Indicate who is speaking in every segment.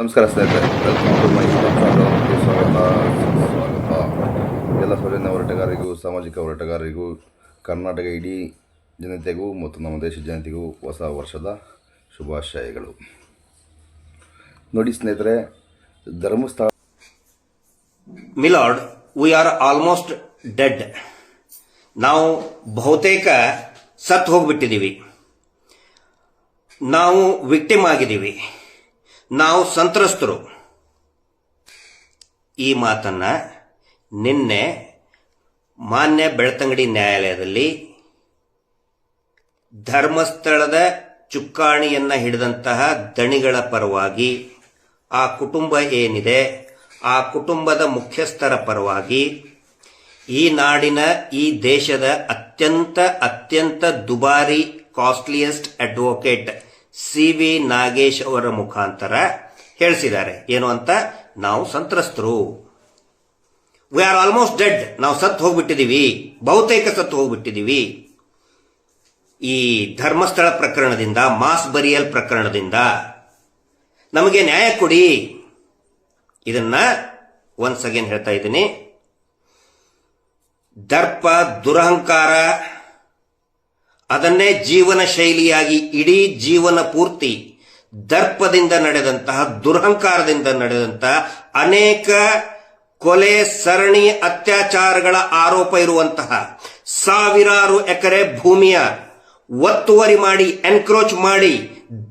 Speaker 1: ನಮಸ್ಕಾರ ಸ್ನೇಹಿತರೆ, welcome to my ಚಾನಲ್ಗೆ ಸ್ವಾಗತ. ಎಲ್ಲ ಸ್ವಜನ ಹೋರಾಟಗಾರರಿಗೂ, ಸಾಮಾಜಿಕ ಹೋರಾಟಗಾರರಿಗೂ, ಕರ್ನಾಟಕ ಇಡೀ ಜನತೆಗೂ ಮತ್ತು ನಮ್ಮ ದೇಶದ ಜನತೆಗೂ ಹೊಸ ವರ್ಷದ ಶುಭಾಶಯಗಳು. ನೋಡಿ ಸ್ನೇಹಿತರೆ, Dharmasthala
Speaker 2: milord, we are almost dead. ನಾವು ಬಹುತೇಕ ಸತ್ತು ಹೋಗ್ಬಿಟ್ಟಿದ್ದೀವಿ. ನಾವು ವಿಕ್ಟಿಮ್ ಆಗಿದ್ದೀವಿ. ನಾವು ಸಂತ್ರಸ್ತರು. ಈ ಮಾತನ್ನ ನಿನ್ನೆ ಮಾನ್ಯ ಬೆಳ್ತಂಗಡಿ ನ್ಯಾಯಾಲಯದಲ್ಲಿ ಧರ್ಮಸ್ಥಳದ ಚುಕ್ಕಾಣಿಯನ್ನ ಹಿಡಿದಂತಹ ದಣಿಗಳ ಪರವಾಗಿ, ಆ ಕುಟುಂಬ ಏನಿದೆ ಆ ಕುಟುಂಬದ ಮುಖ್ಯಸ್ಥರ ಪರವಾಗಿ, ಈ ನಾಡಿನ, ಈ ದೇಶದ ಅತ್ಯಂತ ದುಬಾರಿ ಕಾಸ್ಟ್ಲಿಯೆಸ್ಟ್ ಅಡ್ವೊಕೇಟ್ CV ನಾಗೇಶ್ ಅವರ ಮುಖಾಂತರ ಹೇಳಿಸಿದ್ದಾರೆ. ಏನು ಅಂತ? ನಾವು ಸಂತ್ರಸ್ತರು. V are almost dead. ನಾವು ಸತ್ತು ಹೋಗ್ಬಿಟ್ಟಿದೀವಿ, ಬಹುತೇಕ ಸತ್ತು ಹೋಗ್ಬಿಟ್ಟಿದೀವಿ. ಈ ಧರ್ಮಸ್ಥಳ ಪ್ರಕರಣದಿಂದ, ಮಾಸ್ ಬರಿಯಲ್ ಪ್ರಕರಣದಿಂದ ನಮಗೆ ನ್ಯಾಯ ಕೊಡಿ. ಇದನ್ನ ಒನ್ಸ್ ಅಗೇನ್ ಹೇಳ್ತಾ ಇದ್ದೀನಿ. ದರ್ಪ, ದುರಹಂಕಾರ, ಅದನ್ನೇ ಜೀವನ ಶೈಲಿಯಾಗಿ ಇಡೀ ಜೀವನ ಪೂರ್ತಿ ದರ್ಪದಿಂದ ನಡೆದಂತಹ, ದುರಹಂಕಾರದಿಂದ ನಡೆದಂತಹ ಅನೇಕ ಕೊಲೆ, ಸರಣಿ ಅತ್ಯಾಚಾರಗಳ ಆರೋಪ ಇರುವಂತಹ, ಸಾವಿರಾರು ಎಕರೆ ಭೂಮಿಯ ಒತ್ತುವರಿ ಮಾಡಿ, ಎನ್ಕ್ರೋಚ್ ಮಾಡಿ,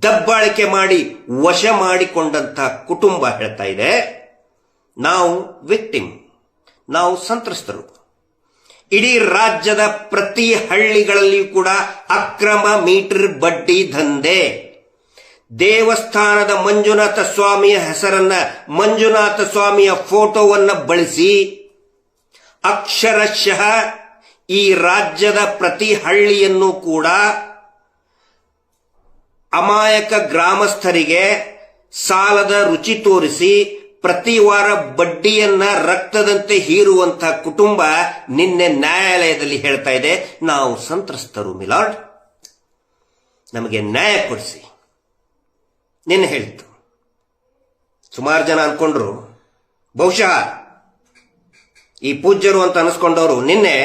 Speaker 2: ದಬ್ಬಾಳಿಕೆ ಮಾಡಿ, ವಶ ಮಾಡಿಕೊಂಡಂತಹ ಕುಟುಂಬ ಹೇಳ್ತಾ ಇದೆ, ನಾವು ವಿಕ್ಟಿಮ್, ನಾವು ಸಂತ್ರಸ್ತರು. ಇಡೀ ರಾಜ್ಯದ ಪ್ರತಿ ಹಳ್ಳಿಗಳಲ್ಲಿಯೂ ಕೂಡ ಅಕ್ರಮ ಮೀಟರ್ ಬಡ್ಡಿ ದಂಧೆ. ದೇವಸ್ಥಾನದ ಮಂಜುನಾಥ ಸ್ವಾಮಿಯ ಹೆಸರನ್ನ, ಮಂಜುನಾಥ ಸ್ವಾಮಿಯ ಫೋಟೋವನ್ನ ಬಳಸಿ ಅಕ್ಷರಶಃ ಈ ರಾಜ್ಯದ ಪ್ರತಿ ಹಳ್ಳಿಯನ್ನು ಕೂಡ ಅಮಾಯಕ ಗ್ರಾಮಸ್ಥರಿಗೆ ಸಾಲದ ರುಚಿ ತೋರಿಸಿ ಪ್ರತಿ ವಾರ ಬಡ್ಡಿಯನ್ನ ರಕ್ತದಂತೆ ಹೀರುವಂತಹ ಕುಟುಂಬ ನಿನ್ನೆ ನ್ಯಾಯಾಲಯದಲ್ಲಿ ಹೇಳ್ತಾ ಇದೆ, ನಾವು ಸಂತ್ರಸ್ತರು ಮಿಲಾರ್ಡ್, ನಮಗೆ ನ್ಯಾಯ ಕೊಡಿಸಿ. ನಿನ್ನೆ ಹೇಳಿತ್ತು. ಸುಮಾರು ಜನ ಅನ್ಕೊಂಡ್ರು, ಬಹುಶಃ ಈ ಪೂಜ್ಯರು ಅಂತ ಅನಿಸ್ಕೊಂಡವರು ನಿನ್ನೆ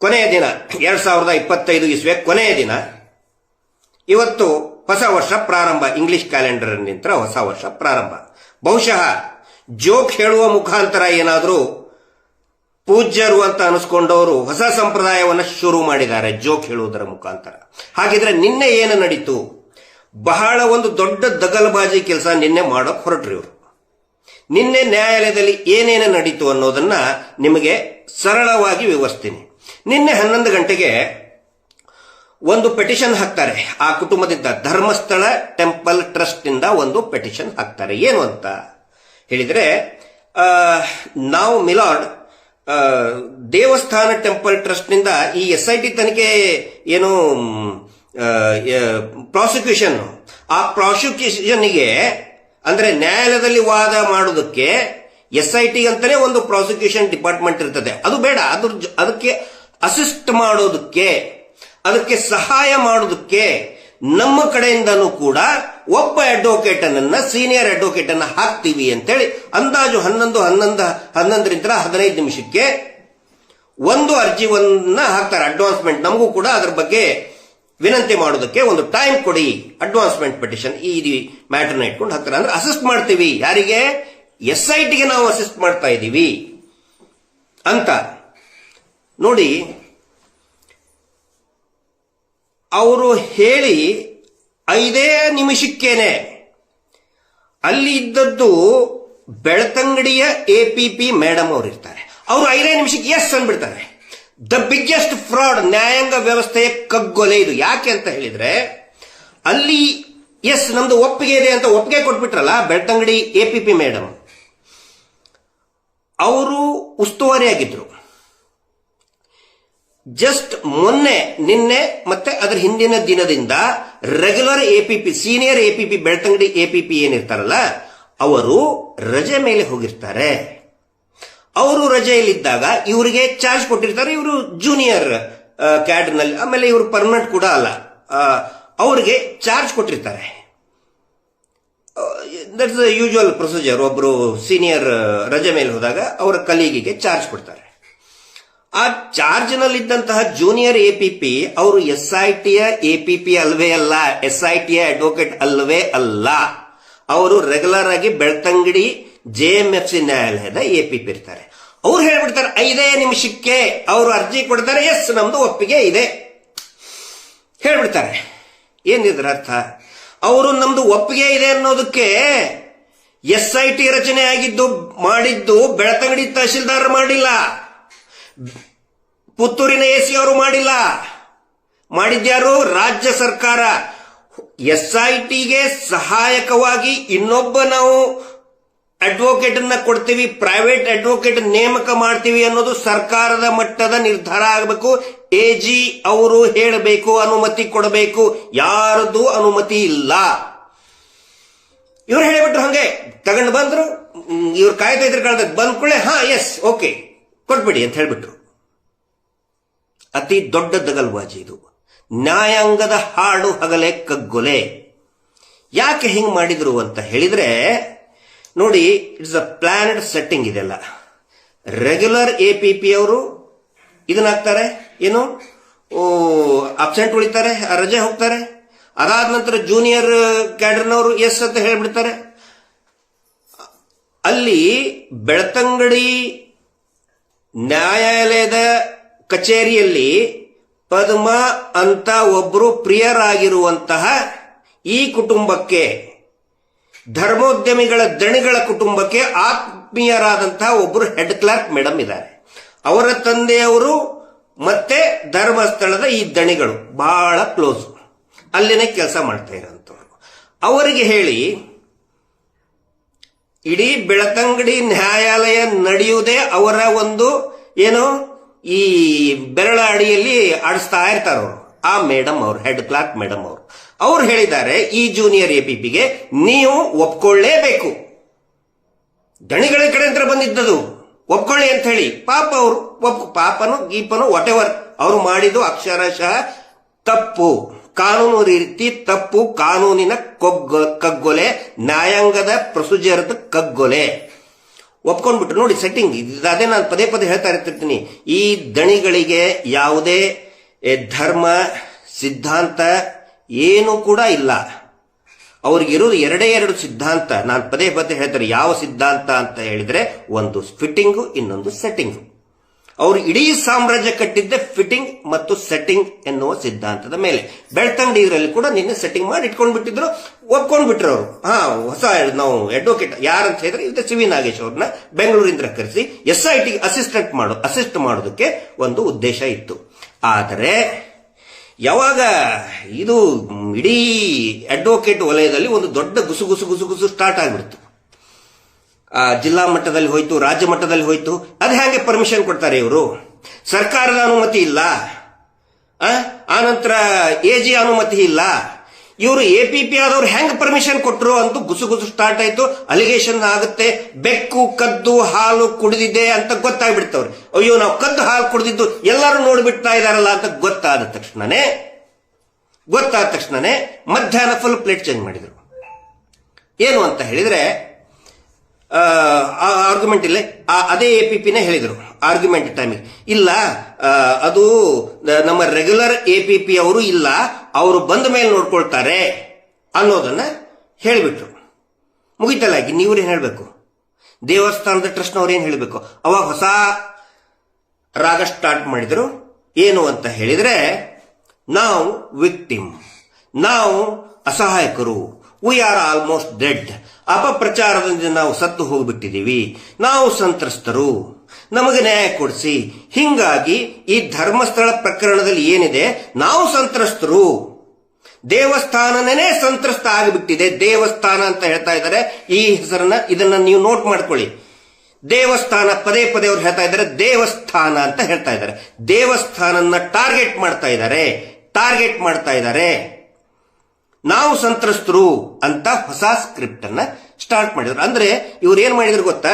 Speaker 2: ಕೊನೆಯ ದಿನ, 2025 ಇಸ್ವಿಯ ಕೊನೆಯ ದಿನ, ಇವತ್ತು ಹೊಸ ವರ್ಷ ಪ್ರಾರಂಭ, ಇಂಗ್ಲಿಷ್ ಕ್ಯಾಲೆಂಡರ್ ನಿಂತರ ಹೊಸ ವರ್ಷ ಪ್ರಾರಂಭ. ಬಹುಶಃ ಜೋಕ್ ಹೇಳುವ ಮುಖಾಂತರ ಏನಾದರೂ ಪೂಜ್ಯರು ಅಂತ ಅನಿಸ್ಕೊಂಡವರು ಹೊಸ ಸಂಪ್ರದಾಯವನ್ನು ಶುರು ಮಾಡಿದ್ದಾರೆ, ಜೋಕ್ ಹೇಳುವುದರ ಮುಖಾಂತರ. ಹಾಗಿದ್ರೆ ನಿನ್ನೆ ಏನು ನಡೀತು? ಬಹಳ ಒಂದು ದೊಡ್ಡ ದಗಲ್ಬಾಜಿ ಕೆಲಸ ನಿನ್ನೆ ಮಾಡೋಕ್ ಹೊರಟ್ರಿ ಇವರು. ನಿನ್ನೆ ನ್ಯಾಯಾಲಯದಲ್ಲಿ ಏನೇನು ನಡೀತು ಅನ್ನೋದನ್ನ ನಿಮಗೆ ಸರಳವಾಗಿ ವಿವರಿಸ್ತೀನಿ. ನಿನ್ನೆ 11 ಗಂಟೆಗೆ ಒಂದು ಪೆಟಿಷನ್ ಹಾಕ್ತಾರೆ ಆ ಕುಟುಂಬದಿಂದ. ಧರ್ಮಸ್ಥಳ ಟೆಂಪಲ್ ಟ್ರಸ್ಟ್ ಇಂದ ಒಂದು ಪೆಟಿಷನ್ ಹಾಕ್ತಾರೆ. ಏನು ಅಂತ ಹೇಳಿದ್ರೆ, ನಾವು ಮಿಲಾರ್ಡ್, ದೇವಸ್ಥಾನ ಟೆಂಪಲ್ ಟ್ರಸ್ಟ್ ನಿಂದ ಈ SIT ತನಿಖೆ ಏನು ಪ್ರಾಸಿಕ್ಯೂಷನ್, ಆ ಪ್ರಾಸಿಕ್ಯೂಷನ್ಗೆ ಅಂದ್ರೆ ನ್ಯಾಯಾಲಯದಲ್ಲಿ ವಾದ ಮಾಡೋದಕ್ಕೆ SIT ಅಂತಾನೆ ಒಂದು ಪ್ರಾಸಿಕ್ಯೂಷನ್ ಡಿಪಾರ್ಟ್ಮೆಂಟ್ ಇರ್ತದೆ. ಅದು ಬೇಡ, ಅದಕ್ಕೆ ಅಸಿಸ್ಟ್ ಮಾಡೋದಕ್ಕೆ, ಅದಕ್ಕೆ ಸಹಾಯ ಮಾಡೋದಕ್ಕೆ ನಮ್ಮ ಕಡೆಯಿಂದನೂ ಕೂಡ ಒಬ್ಬ ಅಡ್ವೊಕೇಟ್ ಅನ್ನ, ಸೀನಿಯರ್ ಅಡ್ವೊಕೇಟ್ ಅನ್ನ ಹಾಕ್ತೀವಿ ಅಂತೇಳಿ ಅಂದಾಜು 11ರಿಂದ 15 ನಿಮಿಷಕ್ಕೆ ಒಂದು ಅರ್ಜಿಯನ್ನ ಹಾಕ್ತಾರೆ, ಅಡ್ವಾನ್ಸ್ಮೆಂಟ್. ನಮಗೂ ಕೂಡ ಅದರ ಬಗ್ಗೆ ವಿನಂತಿ ಮಾಡೋದಕ್ಕೆ ಒಂದು ಟೈಮ್ ಕೊಡಿ, ಅಡ್ವಾನ್ಸ್ಮೆಂಟ್ ಪೆಟಿಷನ್ ಈ ಮ್ಯಾಟರ್ನ ಇಟ್ಕೊಂಡು ಹಾಕ್ತಾರೆ. ಅಂದ್ರೆ ಅಸಿಸ್ಟ್ ಮಾಡ್ತೀವಿ. ಯಾರಿಗೆ? SITಗೆ ನಾವು ಅಸಿಸ್ಟ್ ಮಾಡ್ತಾ ಇದ್ದೀವಿ ಅಂತ ನೋಡಿ. ಅವರು ಹೇಳಿ 5 ನಿಮಿಷಕ್ಕೇನೆ ಅಲ್ಲಿ ಇದ್ದದ್ದು ಬೆಳ್ತಂಗಡಿಯ APP ಮೇಡಮ್ ಅವರು ಇರ್ತಾರೆ. ಅವರು 5 ನಿಮಿಷಕ್ಕೆ ಎಸ್ ಅಂದ್ಬಿಡ್ತಾರೆ. ದ ಬಿಗ್ಗೆಸ್ಟ್ ಫ್ರಾಡ್, ನ್ಯಾಯಾಂಗ ವ್ಯವಸ್ಥೆಯ ಕಗ್ಗೊಲೆ ಇದು. ಯಾಕೆ ಅಂತ ಹೇಳಿದ್ರೆ, ಅಲ್ಲಿ ಎಸ್ ನಮ್ದು ಒಪ್ಪಿಗೆ ಇದೆ ಅಂತ ಒಪ್ಪಿಗೆ ಕೊಟ್ಬಿಟ್ರಲ್ಲ ಬೆಳ್ತಂಗಡಿ APP ಮೇಡಮ್. ಅವರು ಉಸ್ತುವಾರಿ ಆಗಿದ್ರು. ಜಸ್ಟ್ ಮೊನ್ನೆ, ನಿನ್ನೆ ಮತ್ತೆ ಅದರ ಹಿಂದಿನ ದಿನದಿಂದ regular APP, senior APP, Belthangady APP ಏನಿರ್ತಾರಲ್ಲ, ಅವರು ರಜೆ ಮೇಲೆ ಹೋಗಿರ್ತಾರೆ. ಅವರು ರಜೆಯಲ್ಲಿದ್ದಾಗ ಇವರಿಗೆ ಚಾರ್ಜ್ ಕೊಟ್ಟಿರ್ತಾರೆ. ಇವರು ಜೂನಿಯರ್ ಕ್ಯಾಡರ್ ನಲ್ಲಿ, ಆಮೇಲೆ ಇವರು ಪರ್ಮನೆಂಟ್ ಕೂಡ ಅಲ್ಲ, ಅವರಿಗೆ ಚಾರ್ಜ್ ಕೊಟ್ಟಿರ್ತಾರೆ. That's the usual procedure. ಒಬ್ರು ಸೀನಿಯರ್ ರಜೆ ಮೇಲೆ ಹೋದಾಗ ಅವರ ಕಲೀಗಿಗೆ ಚಾರ್ಜ್ ಕೊಡ್ತಾರೆ. ಆ ಚಾರ್ಜ್ ನಲ್ಲಿದ್ದಂತಹ ಜೂನಿಯರ್ ಎಪಿಪಿ ಅವರು SITಯ ಎಪಿಪಿ ಅಲ್ವೇ ಅಲ್ಲ, SITಯ ಅಡ್ವೊಕೇಟ್ ಅಲ್ವೇ ಅಲ್ಲ. ಅವರು ರೆಗ್ಯುಲರ್ ಆಗಿ ಬೆಳ್ತಂಗಡಿ JMFC ನ್ಯಾಯಾಲಯದ ಎಪಿಪಿ ಇರ್ತಾರೆ. ಅವ್ರು ಹೇಳ್ಬಿಡ್ತಾರೆ 5 ನಿಮಿಷಕ್ಕೆ ಅವರು ಅರ್ಜಿ ಕೊಡ್ತಾರೆ, ಎಸ್ ನಮ್ದು ಒಪ್ಪಿಗೆ ಇದೆ ಹೇಳ್ಬಿಡ್ತಾರೆ. ಏನಿದ್ರ ಅರ್ಥ? ಅವರು ನಮ್ದು ಒಪ್ಪಿಗೆ ಇದೆ ಅನ್ನೋದಕ್ಕೆ SIT ರಚನೆ ಮಾಡಿದ್ದು ಬೆಳ್ತಂಗಡಿ ತಹಶೀಲ್ದಾರ್ ಮಾಡಿಲ್ಲ, ಪುತ್ತೂರಿನ AC ಅವರು ಮಾಡಿಲ್ಲ, ಮಾಡಿದ್ಯಾರು? ರಾಜ್ಯ ಸರ್ಕಾರ. SITಗೆ ಸಹಾಯಕವಾಗಿ ಇನ್ನೊಬ್ಬ ನಾವು ಅಡ್ವೊಕೇಟ್ ಅನ್ನ ಕೊಡ್ತೀವಿ, ಪ್ರೈವೇಟ್ ಅಡ್ವೊಕೇಟ್ ನೇಮಕ ಮಾಡ್ತೀವಿ ಅನ್ನೋದು ಸರ್ಕಾರದ ಮಟ್ಟದ ನಿರ್ಧಾರ ಆಗಬೇಕು. AG ಅವರು ಹೇಳಬೇಕು, ಅನುಮತಿ ಕೊಡಬೇಕು. ಯಾರದ್ದು ಅನುಮತಿ ಇಲ್ಲ. ಇವ್ರು ಹೇಳಿಬಿಟ್ರು, ಹಂಗೆ ತಗೊಂಡು ಬಂದ್ರು. ಇವ್ರು ಕಾಯ್ತಾ ಇದ್ರು, ಬಂದ್ ಕೂಡಲೇ ಹಾ ಎಸ್ ಓಕೆ ಕೊಟ್ಬಿಡಿ ಅಂತ ಹೇಳ್ಬಿಟ್ರು. ಅತಿ ದೊಡ್ಡ ದಗಲ್ಬಾಜಿ ಇದು. ನ್ಯಾಯಾಂಗದ ಹಾಡು ಹಗಲೇ ಕಗ್ಗೊಲೆ. ಯಾಕೆ ಹಿಂಗ್ ಮಾಡಿದ್ರು ಅಂತ ಹೇಳಿದ್ರೆ ನೋಡಿ, ಇಟ್ಸ್ ಅ ಪ್ಲಾನ್ಡ್ ಸೆಟ್ಟಿಂಗ್ ಇದೆಲ್ಲ. ರೆಗ್ಯುಲರ್ ಎಪಿಪಿ ಅವರು ಇದನ್ನಾಗ್ತಾರೆ, ಏನು ಅಬ್ಸೆಂಟ್ ಉಳಿತಾರೆ, ರಜೆ ಹೋಗ್ತಾರೆ. ಅದಾದ ನಂತರ ಜೂನಿಯರ್ ಕ್ಯಾಡರ್ನವರು ಎಸ್ ಅಂತ ಹೇಳ್ಬಿಡ್ತಾರೆ. ಅಲ್ಲಿ ಬೆಳ್ತಂಗಡಿ ನ್ಯಾಯಾಲಯದ ಕಚೇರಿಯಲ್ಲಿ ಪದ್ಮ ಅಂತ ಒಬ್ಬರು ಪ್ರಿಯರಾಗಿರುವಂತಹ ಈ ಕುಟುಂಬಕ್ಕೆ, ಧರ್ಮೋದ್ಯಮಿಗಳ ದಣಿಗಳ ಕುಟುಂಬಕ್ಕೆ ಆತ್ಮೀಯರಾದಂತಹ ಒಬ್ಬರು ಹೆಡ್ ಕ್ಲರ್ಕ್ ಮೇಡಮ್ ಇದ್ದಾರೆ. ಅವರ ತಂದೆಯವರು ಮತ್ತೆ ಧರ್ಮಸ್ಥಳದ ಈ ದಣಿಗಳು ಬಹಳ ಕ್ಲೋಸ್, ಅಲ್ಲಿನೇ ಕೆಲಸ ಮಾಡ್ತಾ ಇರೋಂಥವ್ರು. ಅವರಿಗೆ ಹೇಳಿ ಇಡೀ ಬೆಳ್ತಂಗಡಿ ನ್ಯಾಯಾಲಯ ನಡೆಯುವುದೇ ಅವರ ಒಂದು ಏನು ಈ ಬೆರಳ ಅಡಿಯಲ್ಲಿ ಆಡಿಸ್ತಾ ಇರ್ತಾರವರು. ಆ ಮೇಡಮ್ ಅವರು, ಹೆಡ್ ಕ್ಲಾರ್ಕ್ ಮೇಡಮ್ ಅವರು, ಅವ್ರು ಹೇಳಿದ್ದಾರೆ ಈ ಜೂನಿಯರ್ ಎಪಿಪಿಗೆ ನೀವು ಒಪ್ಕೊಳ್ಳೇಬೇಕು. ದಣಿಗಳ ಕಡೆ ಅಂತ ಬಂದಿದ್ದದು, ಒಪ್ಕೊಳ್ಳಿ ಅಂತ ಹೇಳಿ. ಪಾಪ ಅವರು ಪಾಪನು ಗೀಪನು ವಾಟ್ ಎವರ್ ಅವರು ಮಾಡಿದ್ದು ಅಕ್ಷರಶಃ ತಪ್ಪು, ಕಾನೂನು ರೀತಿ ತಪ್ಪು, ಕಾನೂನಿನ ಕಗ್ಗೊಲೆ, ನ್ಯಾಯಾಂಗದ ಪ್ರೊಸೀಜರ್ದ ಕಗ್ಗೊಲೆ. ಒಪ್ಕೊಂಡ್ಬಿಟ್ರು. ನೋಡಿ ಸೆಟ್ಟಿಂಗ್ ಅದೇ ನಾನು ಪದೇ ಪದೇ ಹೇಳ್ತಾ ಇರ್ತಿರ್ತೀನಿ. ಈ ದಣಿಗಳಿಗೆ ಯಾವುದೇ ಧರ್ಮ ಸಿದ್ಧಾಂತ ಏನು ಕೂಡ ಇಲ್ಲ. ಅವ್ರಿಗಿರೋದು ಎರಡು ಸಿದ್ಧಾಂತ. ನಾನು ಪದೇ ಪದೇ ಹೇಳ್ತಾರೆ. ಯಾವ ಸಿದ್ಧಾಂತ ಅಂತ ಹೇಳಿದ್ರೆ, ಒಂದು ಫಿಟ್ಟಿಂಗು, ಇನ್ನೊಂದು ಸೆಟ್ಟಿಂಗು. ಅವರು ಇಡೀ ಸಾಮ್ರಾಜ್ಯ ಕಟ್ಟಿದ್ದೆ ಫಿಟ್ಟಿಂಗ್ ಮತ್ತು ಸೆಟ್ಟಿಂಗ್ ಎನ್ನುವ ಸಿದ್ಧಾಂತದ ಮೇಲೆ. ಬೆಳ್ತಂಗಡಿ ಇದರಲ್ಲಿ ಕೂಡ ನಿನ್ನೆ ಸೆಟ್ಟಿಂಗ್ ಮಾಡಿ ಇಟ್ಕೊಂಡ್ ಬಿಟ್ಟಿದ್ರು, ಒಪ್ಕೊಂಡ್ ಬಿಟ್ರು ಅವರು. ಹೊಸ ನಾವು ಅಡ್ವೊಕೇಟ್ ಯಾರಂತ ಹೇಳಿದ್ರೆ ಇದು ಸಿ ವಿ ನಾಗೇಶ್ ಅವ್ರನ್ನ ಬೆಂಗಳೂರಿಂದ ಕರೆಸಿ SIT ಅಸಿಸ್ಟ್ ಮಾಡೋದಕ್ಕೆ ಒಂದು ಉದ್ದೇಶ ಇತ್ತು. ಆದರೆ ಯಾವಾಗ ಇದು ಇಡೀ ಅಡ್ವೊಕೇಟ್ ವಲಯದಲ್ಲಿ ಒಂದು ದೊಡ್ಡ ಗುಸು ಸ್ಟಾರ್ಟ್ ಆಗಿಬಿಡ್ತು. ಜಿಲ್ಲಾ ಮಟ್ಟದಲ್ಲಿ ಹೋಯ್ತು, ರಾಜ್ಯ ಮಟ್ಟದಲ್ಲಿ ಹೋಯ್ತು. ಅದು ಹೇಗೆ ಪರ್ಮಿಷನ್ ಕೊಡ್ತಾರೆ ಇವರು? ಸರ್ಕಾರದ ಅನುಮತಿ ಇಲ್ಲ, ಆನಂತರ AG ಅನುಮತಿ ಇಲ್ಲ. ಇವರು ಎಪಿಪಿ ಆದವ್ರು ಹೆಂಗ್ ಪರ್ಮಿಷನ್ ಕೊಟ್ಟರು ಅಂತ ಗುಸು ಸ್ಟಾರ್ಟ್ ಆಯ್ತು. ಅಲಿಗೇಷನ್ ಆಗುತ್ತೆ, ಬೆಕ್ಕು ಕದ್ದು ಹಾಲು ಕುಡಿದಿದೆ ಅಂತ ಗೊತ್ತಾಗ್ಬಿಡ್ತವ್ರು. ಅಯ್ಯೋ, ನಾವು ಕದ್ದು ಹಾಲು ಕುಡಿದಿದ್ದು ಎಲ್ಲರೂ ನೋಡ್ಬಿಡ್ತಾ ಇದಾರಲ್ಲ ಅಂತ ಗೊತ್ತಾದ ತಕ್ಷಣನೇ ಮಧ್ಯಾಹ್ನ ಫುಲ್ ಪ್ಲೇಟ್ ಚೇಂಜ್ ಮಾಡಿದ್ರು. ಏನು ಅಂತ ಹೇಳಿದ್ರೆ, ಆರ್ಗ್ಯುಮೆಂಟ್ ಇಲ್ಲ, ಅದೇ ಎಪಿಪಿನೇ ಹೇಳಿದ್ರು ಆರ್ಗ್ಯುಮೆಂಟ್ ಟೈಮಿಗೆ. ಇಲ್ಲ, ಅದು ನಮ್ಮ ರೆಗ್ಯುಲರ್ ಎಪಿಪಿ ಅವರು ಇಲ್ಲ, ಅವರು ಬಂದ ಮೇಲೆ ನೋಡ್ಕೊಳ್ತಾರೆ ಅನ್ನೋದನ್ನ ಹೇಳಿಬಿಟ್ರು. ಮುಗಿತಲ್ಲ. ನೀವ್ರೇನ್ ಹೇಳ್ಬೇಕು? ದೇವಸ್ಥಾನದ ಟ್ರಸ್ಟ್ನವ್ರು ಏನ್ ಹೇಳ್ಬೇಕು? ಅವಾಗ ಹೊಸ ರಾಗ ಸ್ಟಾರ್ಟ್ ಮಾಡಿದ್ರು. ಏನು ಅಂತ ಹೇಳಿದ್ರೆ, ನಾವು ವಿಕ್ಟಿಮ್, ನಾವು ಅಸಹಾಯಕರು, ವಿ ಆರ್ ಆಲ್ಮೋಸ್ಟ್ ಡೆಡ್, ಅಪಪ್ರಚಾರದಿಂದ ನಾವು ಸತ್ತು ಹೋಗ್ಬಿಟ್ಟಿದ್ದೀವಿ, ನಾವು ಸಂತ್ರಸ್ತರು, ನಮಗೆ ನ್ಯಾಯ ಕೊಡಿಸಿ. ಹಿಂಗಾಗಿ ಈ ಧರ್ಮಸ್ಥಳ ಪ್ರಕರಣದಲ್ಲಿ ಏನಿದೆ, ನಾವು ಸಂತ್ರಸ್ತರು, ದೇವಸ್ಥಾನನೇ ಸಂತ್ರಸ್ತ ಆಗಿಬಿಟ್ಟಿದೆ. ದೇವಸ್ಥಾನ ಅಂತ ಹೇಳ್ತಾ ಇದ್ದಾರೆ. ಈ ಹೆಸರನ್ನ ಇದನ್ನ ನೀವು ನೋಟ್ ಮಾಡ್ಕೊಳ್ಳಿ. ದೇವಸ್ಥಾನ ಪದೇ ಅವ್ರು ಹೇಳ್ತಾ ಇದ್ದಾರೆ, ದೇವಸ್ಥಾನ ಅಂತ ಹೇಳ್ತಾ ಇದ್ದಾರೆ. ದೇವಸ್ಥಾನನ ಟಾರ್ಗೆಟ್ ಮಾಡ್ತಾ ಇದ್ದಾರೆ. ನಾವು ಸಂತ್ರಸ್ತರು ಅಂತ ಹೊಸ ಸ್ಕ್ರಿಪ್ಟ್ ಅನ್ನ ಸ್ಟಾರ್ಟ್ ಮಾಡಿದ್ರು. ಅಂದ್ರೆ ಇವ್ರು ಏನ್ ಮಾಡಿದ್ರು ಗೊತ್ತಾ?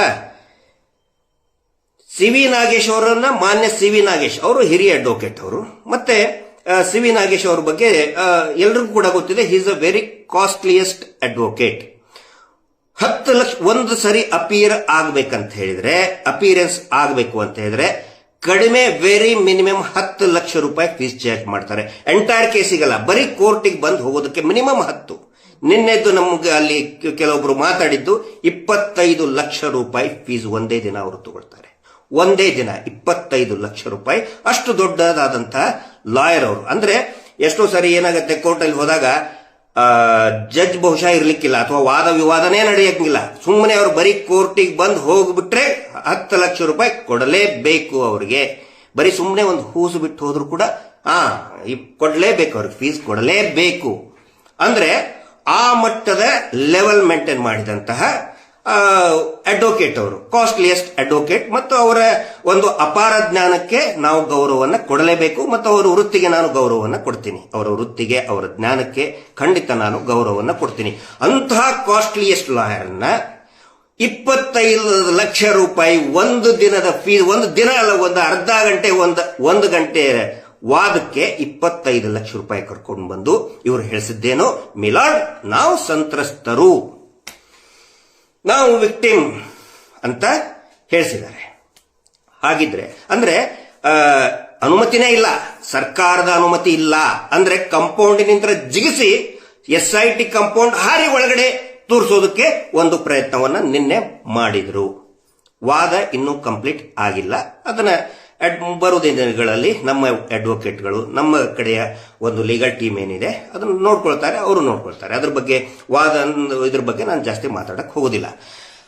Speaker 2: ಸಿ ವಿ ನಾಗೇಶ್ ಅವರನ್ನ, ಮಾನ್ಯ ಸಿ ವಿ ನಾಗೇಶ್ ಅವರು ಹಿರಿಯ ಅಡ್ವೊಕೇಟ್ ಅವರು. ಮತ್ತೆ ಸಿ ವಿ ನಾಗೇಶ್ ಅವ್ರ ಬಗ್ಗೆ ಎಲ್ರಿಗೂ ಕೂಡ ಗೊತ್ತಿದೆ, he is a very costliest advocate. 10 lakh ಒಂದು ಸರಿ ಅಪಿಯರೆನ್ಸ್ ಆಗಬೇಕು ಅಂತ ಹೇಳಿದ್ರೆ ಕಡಿಮೆ ವೆರಿ ಮಿನಿಮಮ್ 10 ಲಕ್ಷ ರೂಪಾಯಿ ಫೀಸ್ ಚಾರ್ಜ್ ಮಾಡ್ತಾರೆ. ಎಂಟೈರ್ ಕೇಸಿಗಲ್ಲ, ಬರೀ ಕೋರ್ಟಿಗೆ ಬಂದು ಹೋಗೋದಕ್ಕೆ ಮಿನಿಮಮ್ 10. ನಿನ್ನೆದ್ದು ನಮ್ಗೆ ಅಲ್ಲಿ ಕೆಲವೊಬ್ರು ಮಾತಾಡಿದ್ದು 25 ಲಕ್ಷ ರೂಪಾಯಿ ಫೀಸ್ ಒಂದೇ ದಿನ ಅವರು ತಗೊಳ್ತಾರೆ. ಒಂದೇ ದಿನ 25 ಲಕ್ಷ ರೂಪಾಯಿ. ಅಷ್ಟು ದೊಡ್ಡದಾದಂತಹ ಲಾಯರ್ ಅವರು. ಅಂದ್ರೆ ಎಷ್ಟೋ ಸರಿ ಏನಾಗುತ್ತೆ, ಕೋರ್ಟಲ್ಲಿ ಹೋದಾಗ ಜಡ್ಜ್ ಬಹುಶಃ ಇರ್ಲಿಕ್ಕಿಲ್ಲ ಅಥವಾ ವಾದ ವಿವಾದನೇ ನಡೆಯಂಗಿಲ್ಲ. ಸುಮ್ಮನೆ ಅವ್ರು ಬರೀ ಕೋರ್ಟಿಗೆ ಬಂದು ಹೋಗ್ಬಿಟ್ರೆ 10 ಲಕ್ಷ ರೂಪಾಯಿ ಕೊಡಲೇಬೇಕು ಅವ್ರಿಗೆ. ಬರೀ ಸುಮ್ಮನೆ ಒಂದು ಹೂಸು ಬಿಟ್ಟು ಹೋದ್ರು ಕೂಡ ಕೊಡಲೇಬೇಕು, ಅವ್ರಿಗೆ ಫೀಸ್ ಕೊಡಲೇಬೇಕು. ಅಂದ್ರೆ ಆ ಮಟ್ಟದ ಲೆವೆಲ್ ಮೇಂಟೈನ್ ಮಾಡಿದಂತಹ ಅಡ್ವೊಕೇಟ್ ಅವರು, ಕಾಸ್ಟ್ಲಿಯೆಸ್ಟ್ ಅಡ್ವೊಕೇಟ್. ಮತ್ತು ಅವರ ಒಂದು ಅಪಾರ ಜ್ಞಾನಕ್ಕೆ ನಾವು ಗೌರವವನ್ನು ಕೊಡಲೇಬೇಕು ಮತ್ತು ಅವರ ವೃತ್ತಿಗೆ ನಾನು ಗೌರವವನ್ನು ಕೊಡ್ತೀನಿ. ಅವರ ವೃತ್ತಿಗೆ, ಅವರ ಜ್ಞಾನಕ್ಕೆ ಖಂಡಿತ ನಾನು ಗೌರವವನ್ನು ಕೊಡ್ತೀನಿ. ಅಂತಹ ಕಾಸ್ಟ್ಲಿಯೆಸ್ಟ್ ಲಾಯರ್ನ 25 ಲಕ್ಷ ರೂಪಾಯಿ ಒಂದು ದಿನದ ಫೀಸ್, ಒಂದು ದಿನ ಅಲ್ಲ, ಒಂದು ಅರ್ಧ ಗಂಟೆ, ಒಂದು ಗಂಟೆ ವಾದಕ್ಕೆ 25 ಲಕ್ಷ ರೂಪಾಯಿ ಕರ್ಕೊಂಡು ಬಂದು ಇವರು ಹೇಳಿಸಿದ್ದೇನು, ಮಿಲಾಡ್ ನಾವು ಸಂತ್ರಸ್ತರು, ನಾವು ವಿಕ್ಟಿಮ್ ಅಂತ ಹೇಳಿಸಿದ್ದಾರೆ. ಹಾಗಿದ್ರೆ ಅಂದ್ರೆ ಅನುಮತಿನೇ ಇಲ್ಲ, ಸರ್ಕಾರದ ಅನುಮತಿ ಇಲ್ಲ. ಅಂದ್ರೆ ಕಂಪೌಂಡಿನಿಂದ ಜಿಗಿಸಿ SIT ಕಂಪೌಂಡ್ ಹಾರಿ ಒಳಗಡೆ ತೂರಿಸೋದಕ್ಕೆ ಒಂದು ಪ್ರಯತ್ನವನ್ನ ನಿನ್ನೆ ಮಾಡಿದ್ರು. ವಾದ ಇನ್ನೂ ಕಂಪ್ಲೀಟ್ ಆಗಿಲ್ಲ. ಅದನ್ನ ಬರುವುದೇ ದಿನಗಳಲ್ಲಿ ನಮ್ಮ ಅಡ್ವೊಕೇಟ್ಗಳು, ನಮ್ಮ ಕಡೆಯ ಒಂದು ಲೀಗಲ್ ಟೀಮ್ ಏನಿದೆ ಅದನ್ನು ನೋಡ್ಕೊಳ್ತಾರೆ, ಅವರು ನೋಡ್ಕೊಳ್ತಾರೆ. ಅದ್ರ ಬಗ್ಗೆ ಇದ್ರ ಬಗ್ಗೆ ನಾನು ಜಾಸ್ತಿ ಮಾತಾಡಕ್ ಹೋಗೋದಿಲ್ಲ.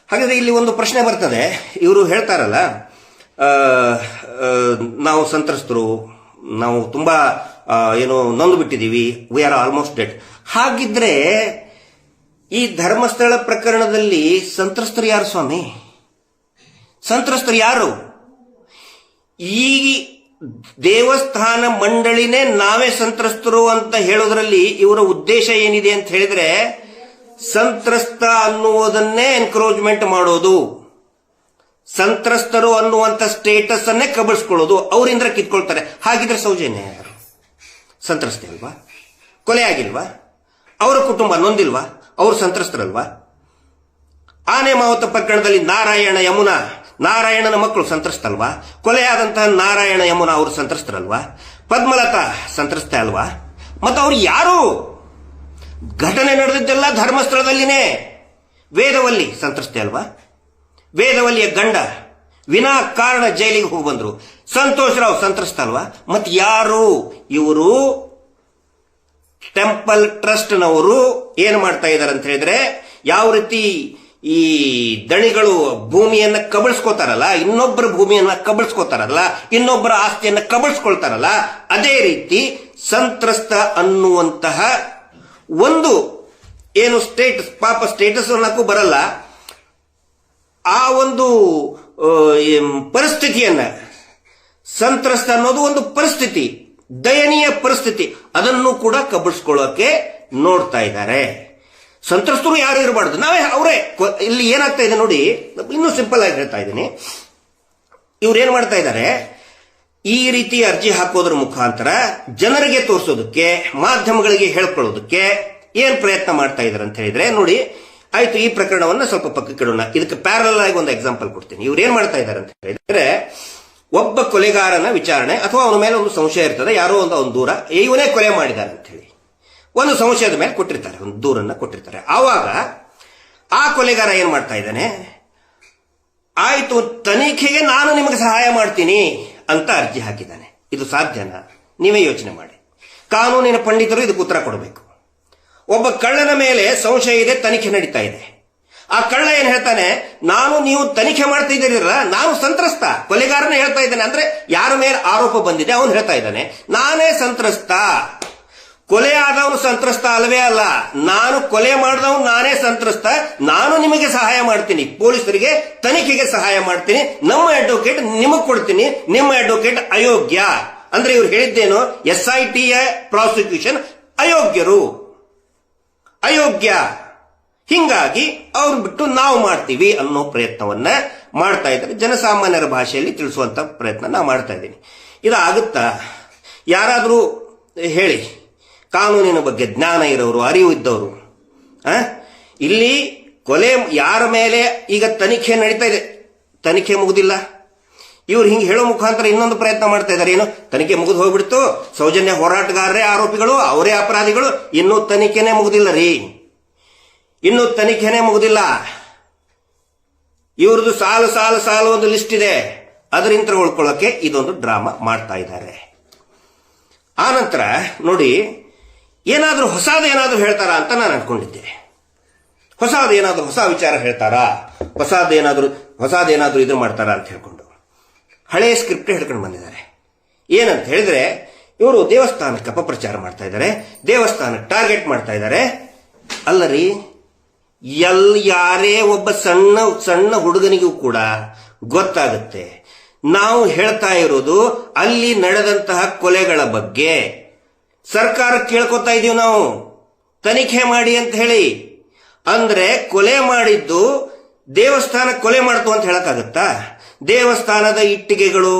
Speaker 2: ಹಾಗಾದ್ರೆ ಇಲ್ಲಿ ಒಂದು ಪ್ರಶ್ನೆ ಬರ್ತದೆ. ಇವರು ಹೇಳ್ತಾರಲ್ಲ, ನಾವು ಸಂತ್ರಸ್ತರು, ನಾವು ತುಂಬಾ ನೊಂದು ಬಿಟ್ಟಿದೀವಿ, ವಿ ಆರ್ ಆಲ್ಮೋಸ್ಟ್ ಡೆಡ್. ಹಾಗಿದ್ರೆ ಈ ಧರ್ಮಸ್ಥಳ ಪ್ರಕರಣದಲ್ಲಿ ಸಂತ್ರಸ್ತರು ಯಾರು ಸ್ವಾಮಿ? ಸಂತ್ರಸ್ತರು ಯಾರು? ಈ ದೇವಸ್ಥಾನ ಮಂಡಳಿನೇ ನಾವೇ ಸಂತ್ರಸ್ತರು ಅಂತ ಹೇಳೋದ್ರಲ್ಲಿ ಇವರ ಉದ್ದೇಶ ಏನಿದೆ ಅಂತ ಹೇಳಿದ್ರೆ, ಸಂತ್ರಸ್ತ ಅನ್ನುವುದನ್ನೇ ಎನ್ಕರೇಜ್ಮೆಂಟ್ ಮಾಡೋದು, ಸಂತ್ರಸ್ತರು ಅನ್ನುವಂತ ಸ್ಟೇಟಸ್ ಅನ್ನೇ ಕಬಳಿಸ್ಕೊಳ್ಳೋದು, ಅವರಿಂದ ಕಿತ್ಕೊಳ್ತಾರೆ. ಹಾಗಿದ್ರೆ ಸೌಜನ್ಯ ಯಾರು? ಸಂತ್ರಸ್ತೆ ಅಲ್ವಾ? ಕೊಲೆ ಆಗಿಲ್ವಾ? ಅವರ ಕುಟುಂಬ ನೊಂದಿಲ್ವಾ? ಅವರು ಸಂತ್ರಸ್ತರಲ್ವಾ? ಆನೆ ಮಾವತ ಪ್ರಕರಣದಲ್ಲಿ ನಾರಾಯಣನ ಮಕ್ಕಳು ಸಂತ್ರಸ್ತಲ್ವಾ? ಕೊಲೆಯಾದಂತಹ ನಾರಾಯಣ ಯಮುನಾ ಅವರು ಸಂತ್ರಸ್ತರಲ್ವಾ? ಪದ್ಮಲತಾ ಸಂತ್ರಸ್ತೆ ಅಲ್ವಾ? ಮತ್ತು ಅವ್ರು ಯಾರು? ಘಟನೆ ನಡೆದಿದ್ದೆಲ್ಲ ಧರ್ಮಸ್ಥಳದಲ್ಲಿನೇ. ವೇದವಲ್ಲಿ ಸಂತ್ರಸ್ತೆ ಅಲ್ವಾ? ವೇದವಲ್ಲಿಯ ಗಂಡ ವಿನಾ ಕಾರಣ ಜೈಲಿಗೆ ಹೋಗಿ ಬಂದ್ರು. ಸಂತೋಷ್ ರಾವ್ ಸಂತ್ರಸ್ತ ಅಲ್ವಾ? ಮತ್ತು ಯಾರು ಇವರು? ಟೆಂಪಲ್ ಟ್ರಸ್ಟ್ ನವರು ಏನ್ ಮಾಡ್ತಾ ಇದ್ದಾರೆ ಅಂತ ಹೇಳಿದ್ರೆ, ಯಾವ ರೀತಿ ಈ ದಣಿಗಳು ಭೂಮಿಯನ್ನ ಕಬಳಿಸ್ಕೋತಾರಲ್ಲ, ಇನ್ನೊಬ್ಬರ ಭೂಮಿಯನ್ನ ಕಬಳಿಸ್ಕೋತಾರಲ್ಲ, ಇನ್ನೊಬ್ಬರ ಆಸ್ತಿಯನ್ನ ಕಬಳಿಸ್ಕೊಳ್ತಾರಲ್ಲ, ಅದೇ ರೀತಿ ಸಂತ್ರಸ್ತ ಅನ್ನುವಂತಹ ಒಂದು ಏನು ಸ್ಟೇಟಸ್ ಅನ್ನಕ್ಕೂ ಬರಲ್ಲ, ಆ ಒಂದು ಪರಿಸ್ಥಿತಿಯನ್ನ, ಸಂತ್ರಸ್ತ ಅನ್ನೋದು ಒಂದು ಪರಿಸ್ಥಿತಿ, ದಯನೀಯ ಪರಿಸ್ಥಿತಿ, ಅದನ್ನು ಕೂಡ ಕಬಳಿಸ್ಕೊಳ್ಳೋಕೆ ನೋಡ್ತಾ ಇದ್ದಾರೆ. ಸಂತ್ರಸ್ತರು ಯಾರು ಇರಬಾರ್ದು, ನಾವೇ ಅವರೇ. ಇಲ್ಲಿ ಏನಾಗ್ತಾ ಇದೆ ನೋಡಿ, ಇನ್ನೂ ಸಿಂಪಲ್ ಆಗಿ ಹೇಳ್ತಾ ಇದ್ದೀನಿ. ಇವ್ರು ಏನ್ ಮಾಡ್ತಾ ಇದ್ದಾರೆ, ಈ ರೀತಿ ಅರ್ಜಿ ಹಾಕೋದ್ರ ಮುಖಾಂತರ ಜನರಿಗೆ ತೋರಿಸೋದಕ್ಕೆ, ಮಾಧ್ಯಮಗಳಿಗೆ ಹೇಳ್ಕೊಳ್ಳೋದಕ್ಕೆ ಏನ್ ಪ್ರಯತ್ನ ಮಾಡ್ತಾ ಇದ್ದಾರೆ ಅಂತ ಹೇಳಿದ್ರೆ, ನೋಡಿ ಆಯ್ತು, ಈ ಪ್ರಕರಣವನ್ನ ಸ್ವಲ್ಪ ಪಕ್ಕಕ್ಕೆ ಇಡೋಣ. ಇದಕ್ಕೆ ಪ್ಯಾರಲಲ್ ಆಗಿ ಒಂದು ಎಕ್ಸಾಂಪಲ್ ಕೊಡ್ತೀನಿ. ಇವ್ರು ಏನ್ ಮಾಡ್ತಾ ಇದ್ದಾರೆ ಅಂತ ಹೇಳಿದ್ರೆ, ಒಬ್ಬ ಕೊಲೆಗಾರನ ವಿಚಾರಣೆ ಅಥವಾ ಅವನ ಮೇಲೆ ಒಂದು ಸಂಶಯ ಇರ್ತದೆ, ಯಾರೋ ಒಂದು ದೂರ, ಇವನೇ ಕೊಲೆ ಮಾಡಿದ್ದಾರೆ ಅಂತ ಹೇಳಿ ಒಂದು ಸಂಶಯದ ಮೇಲೆ ಕೊಟ್ಟಿರ್ತಾರೆ, ಒಂದು ದೂರನ್ನ ಕೊಟ್ಟಿರ್ತಾರೆ. ಆವಾಗ ಆ ಕೊಲೆಗಾರ ಏನ್ ಮಾಡ್ತಾ ಇದ್ದಾನೆ, ಆಯ್ತು ತನಿಖೆಗೆ ನಾನು ನಿಮಗೆ ಸಹಾಯ ಮಾಡ್ತೀನಿ ಅಂತ ಅರ್ಜಿ ಹಾಕಿದ್ದಾನೆ. ಇದು ಸಾಧ್ಯನಾ? ನೀವೇ ಯೋಚನೆ ಮಾಡಿ. ಕಾನೂನಿನ ಪಂಡಿತರು ಇದಕ್ಕೆ ಉತ್ತರ ಕೊಡಬೇಕು. ಒಬ್ಬ ಕಳ್ಳನ ಮೇಲೆ ಸಂಶಯ ಇದೆ, ತನಿಖೆ ನಡೀತಾ ಇದೆ. ಆ ಕಳ್ಳ ಏನ್ ಹೇಳ್ತಾನೆ, ನೀವು ತನಿಖೆ ಮಾಡ್ತಾ ಇದ್ದೀರಲ್ಲ, ನಾನು ಸಂತ್ರಸ್ತ. ಕೊಲೆಗಾರನೇ ಹೇಳ್ತಾ ಇದ್ದಾನೆ, ಅಂದ್ರೆ ಯಾರ ಮೇಲೆ ಆರೋಪ ಬಂದಿದೆ ಅವನು ಹೇಳ್ತಾ ಇದ್ದಾನೆ, ನಾನೇ ಸಂತ್ರಸ್ತ. ಕೊಲೆ ಆದವನು ಸಂತ್ರಸ್ತ ಅಲ್ಲವೇ ಅಲ್ಲ, ನಾನು ಕೊಲೆ ಮಾಡಿದವನು ನಾನೇ ಸಂತ್ರಸ್ತ. ನಾನು ನಿಮಗೆ ಸಹಾಯ ಮಾಡ್ತೀನಿ, ಪೊಲೀಸರಿಗೆ ತನಿಖೆಗೆ ಸಹಾಯ ಮಾಡ್ತೀನಿ, ನಮ್ಮ ಅಡ್ವೊಕೇಟ್ ನಿಮಗೆ ಕೊಡ್ತೀನಿ, ನಿಮ್ಮ ಅಡ್ವೊಕೇಟ್ ಅಯೋಗ್ಯ. ಅಂದ್ರೆ ಇವ್ರು ಹೇಳಿದ್ದೇನು, SITಯ ಪ್ರಾಸಿಕ್ಯೂಷನ್ ಅಯೋಗ್ಯ, ಹಿಂಗಾಗಿ ಅವ್ರು ಬಿಟ್ಟು ನಾವು ಮಾಡ್ತೀವಿ ಅನ್ನೋ ಪ್ರಯತ್ನವನ್ನ ಮಾಡ್ತಾ ಇದ್ದಾರೆ. ಜನಸಾಮಾನ್ಯರ ಭಾಷೆಯಲ್ಲಿ ತಿಳಿಸುವಂತ ಪ್ರಯತ್ನ ನಾವು ಮಾಡ್ತಾ ಇದ್ದೀನಿ. ಇದಾಗುತ್ತಾ? ಯಾರಾದ್ರೂ ಹೇಳಿ, ಕಾನೂನಿನ ಬಗ್ಗೆ ಜ್ಞಾನ ಇರೋರು, ಅರಿವು ಇದ್ದವರು. ಇಲ್ಲಿ ಕೊಲೆ ಯಾರ ಮೇಲೆ ಈಗ ತನಿಖೆ ನಡೀತಾ ಇದೆ, ತನಿಖೆ ಮುಗುದಿಲ್ಲ. ಇವ್ರು ಹಿಂಗೆ ಹೇಳೋ ಮುಖಾಂತರ ಇನ್ನೊಂದು ಪ್ರಯತ್ನ ಮಾಡ್ತಾ ಇದ್ದಾರೆ. ಏನು, ತನಿಖೆ ಮುಗಿದು ಹೋಗ್ಬಿಡ್ತು, ಸೌಜನ್ಯ ಹೋರಾಟಗಾರರೇ ಆರೋಪಿಗಳು, ಅವರೇ ಅಪರಾಧಿಗಳು, ಇನ್ನೂ ತನಿಖೆನೇ ಮುಗುದಿಲ್ಲ ರೀ, ಇನ್ನೂ ತನಿಖೆನೇ ಮುಗುದಿಲ್ಲ. ಇವ್ರದ್ದು ಸಾಲು ಒಂದು ಲಿಸ್ಟ್ ಇದೆ, ಅದರಿಂದ ಉಳ್ಕೊಳ್ಳೋಕೆ ಇದೊಂದು ಡ್ರಾಮಾ ಮಾಡ್ತಾ ಇದ್ದಾರೆ. ಆನಂತರ ನೋಡಿ, ಏನಾದ್ರೂ ಹೊಸದೇನಾದ್ರೂ ಹೇಳ್ತಾರಾ ಅಂತ ನಾನು ಅನ್ಕೊಂಡಿದ್ದೆ. ಹೊಸದೇನಾದ್ರೂ ಹೊಸ ವಿಚಾರ ಹೇಳ್ತಾರಾ, ಹೊಸದೇನಾದ್ರೂ ಇದು ಮಾಡ್ತಾರಾ ಅಂತ ಹೇಳ್ಕೊಂಡು ಹಳೆಯ ಸ್ಕ್ರಿಪ್ಟ್ ಹೇಳ್ಕೊಂಡು ಬಂದಿದ್ದಾರೆ. ಏನಂತ ಹೇಳಿದ್ರೆ, ಇವರು ದೇವಸ್ಥಾನಕ್ಕೆ ಅಪಪ್ರಚಾರ ಮಾಡ್ತಾ ಇದ್ದಾರೆ, ದೇವಸ್ಥಾನಕ್ಕೆ ಟಾರ್ಗೆಟ್ ಮಾಡ್ತಾ ಇದ್ದಾರೆ. ಅಲ್ಲರಿ, ಯಾರೇ ಒಬ್ಬ ಸಣ್ಣ ಹುಡುಗನಿಗೂ ಕೂಡ ಗೊತ್ತಾಗುತ್ತೆ ನಾವು ಹೇಳ್ತಾ ಇರೋದು ಅಲ್ಲಿ ನಡೆದಂತಹ ಕೊಲೆಗಳ ಬಗ್ಗೆ. ಸರ್ಕಾರ ಕೇಳ್ಕೊತಾ ಇದೀವಿ ನಾವು, ತನಿಖೆ ಮಾಡಿ ಅಂತ ಹೇಳಿ. ಅಂದ್ರೆ ಕೊಲೆ ಮಾಡಿದ್ದು ದೇವಸ್ಥಾನ ಕೊಲೆ ಮಾಡ್ತು ಅಂತ ಹೇಳಕ್ಕಾಗತ್ತಾ? ದೇವಸ್ಥಾನದ ಇಟ್ಟಿಗೆಗಳು,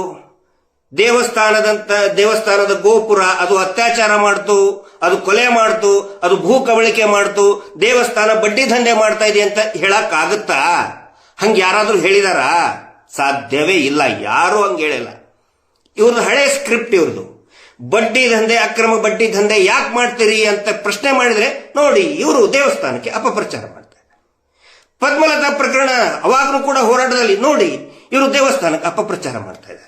Speaker 2: ದೇವಸ್ಥಾನದ ಗೋಪುರ ಅದು ಅತ್ಯಾಚಾರ ಮಾಡ್ತು, ಅದು ಕೊಲೆ ಮಾಡ್ತು, ಅದು ಭೂ ಕಬಳಿಕೆ ಮಾಡ್ತು, ದೇವಸ್ಥಾನ ಬಡ್ಡಿ ದಂಧೆ ಮಾಡ್ತಾ ಇದೆ ಅಂತ ಹೇಳಕ್ಕಾಗತ್ತಾ? ಹಂಗ ಯಾರಾದ್ರೂ ಹೇಳಿದಾರ? ಸಾಧ್ಯವೇ ಇಲ್ಲ, ಯಾರು ಹಂಗ ಹೇಳಿಲ್ಲ. ಇವ್ರದ್ದು ಹಳೆ ಸ್ಕ್ರಿಪ್ಟ್ ಇವ್ರದ್ದು. ಬಡ್ಡಿ ದಂಧೆ, ಅಕ್ರಮ ಬಡ್ಡಿ ದಂಧೆ ಯಾಕೆ ಮಾಡ್ತೀರಿ ಅಂತ ಪ್ರಶ್ನೆ ಮಾಡಿದ್ರೆ ನೋಡಿ, ಇವರು ದೇವಸ್ಥಾನಕ್ಕೆ ಅಪಪ್ರಚಾರ ಮಾಡ್ತಾರೆ. ಪದ್ಮಲತಾ ಪ್ರಕರಣ ಅವಾಗಲೂ ಕೂಡ ಹೋರಾಟದಲ್ಲಿ ನೋಡಿ, ಇವರು ದೇವಸ್ಥಾನಕ್ಕೆ ಅಪಪ್ರಚಾರ ಮಾಡ್ತಾ ಇದ್ದಾರೆ.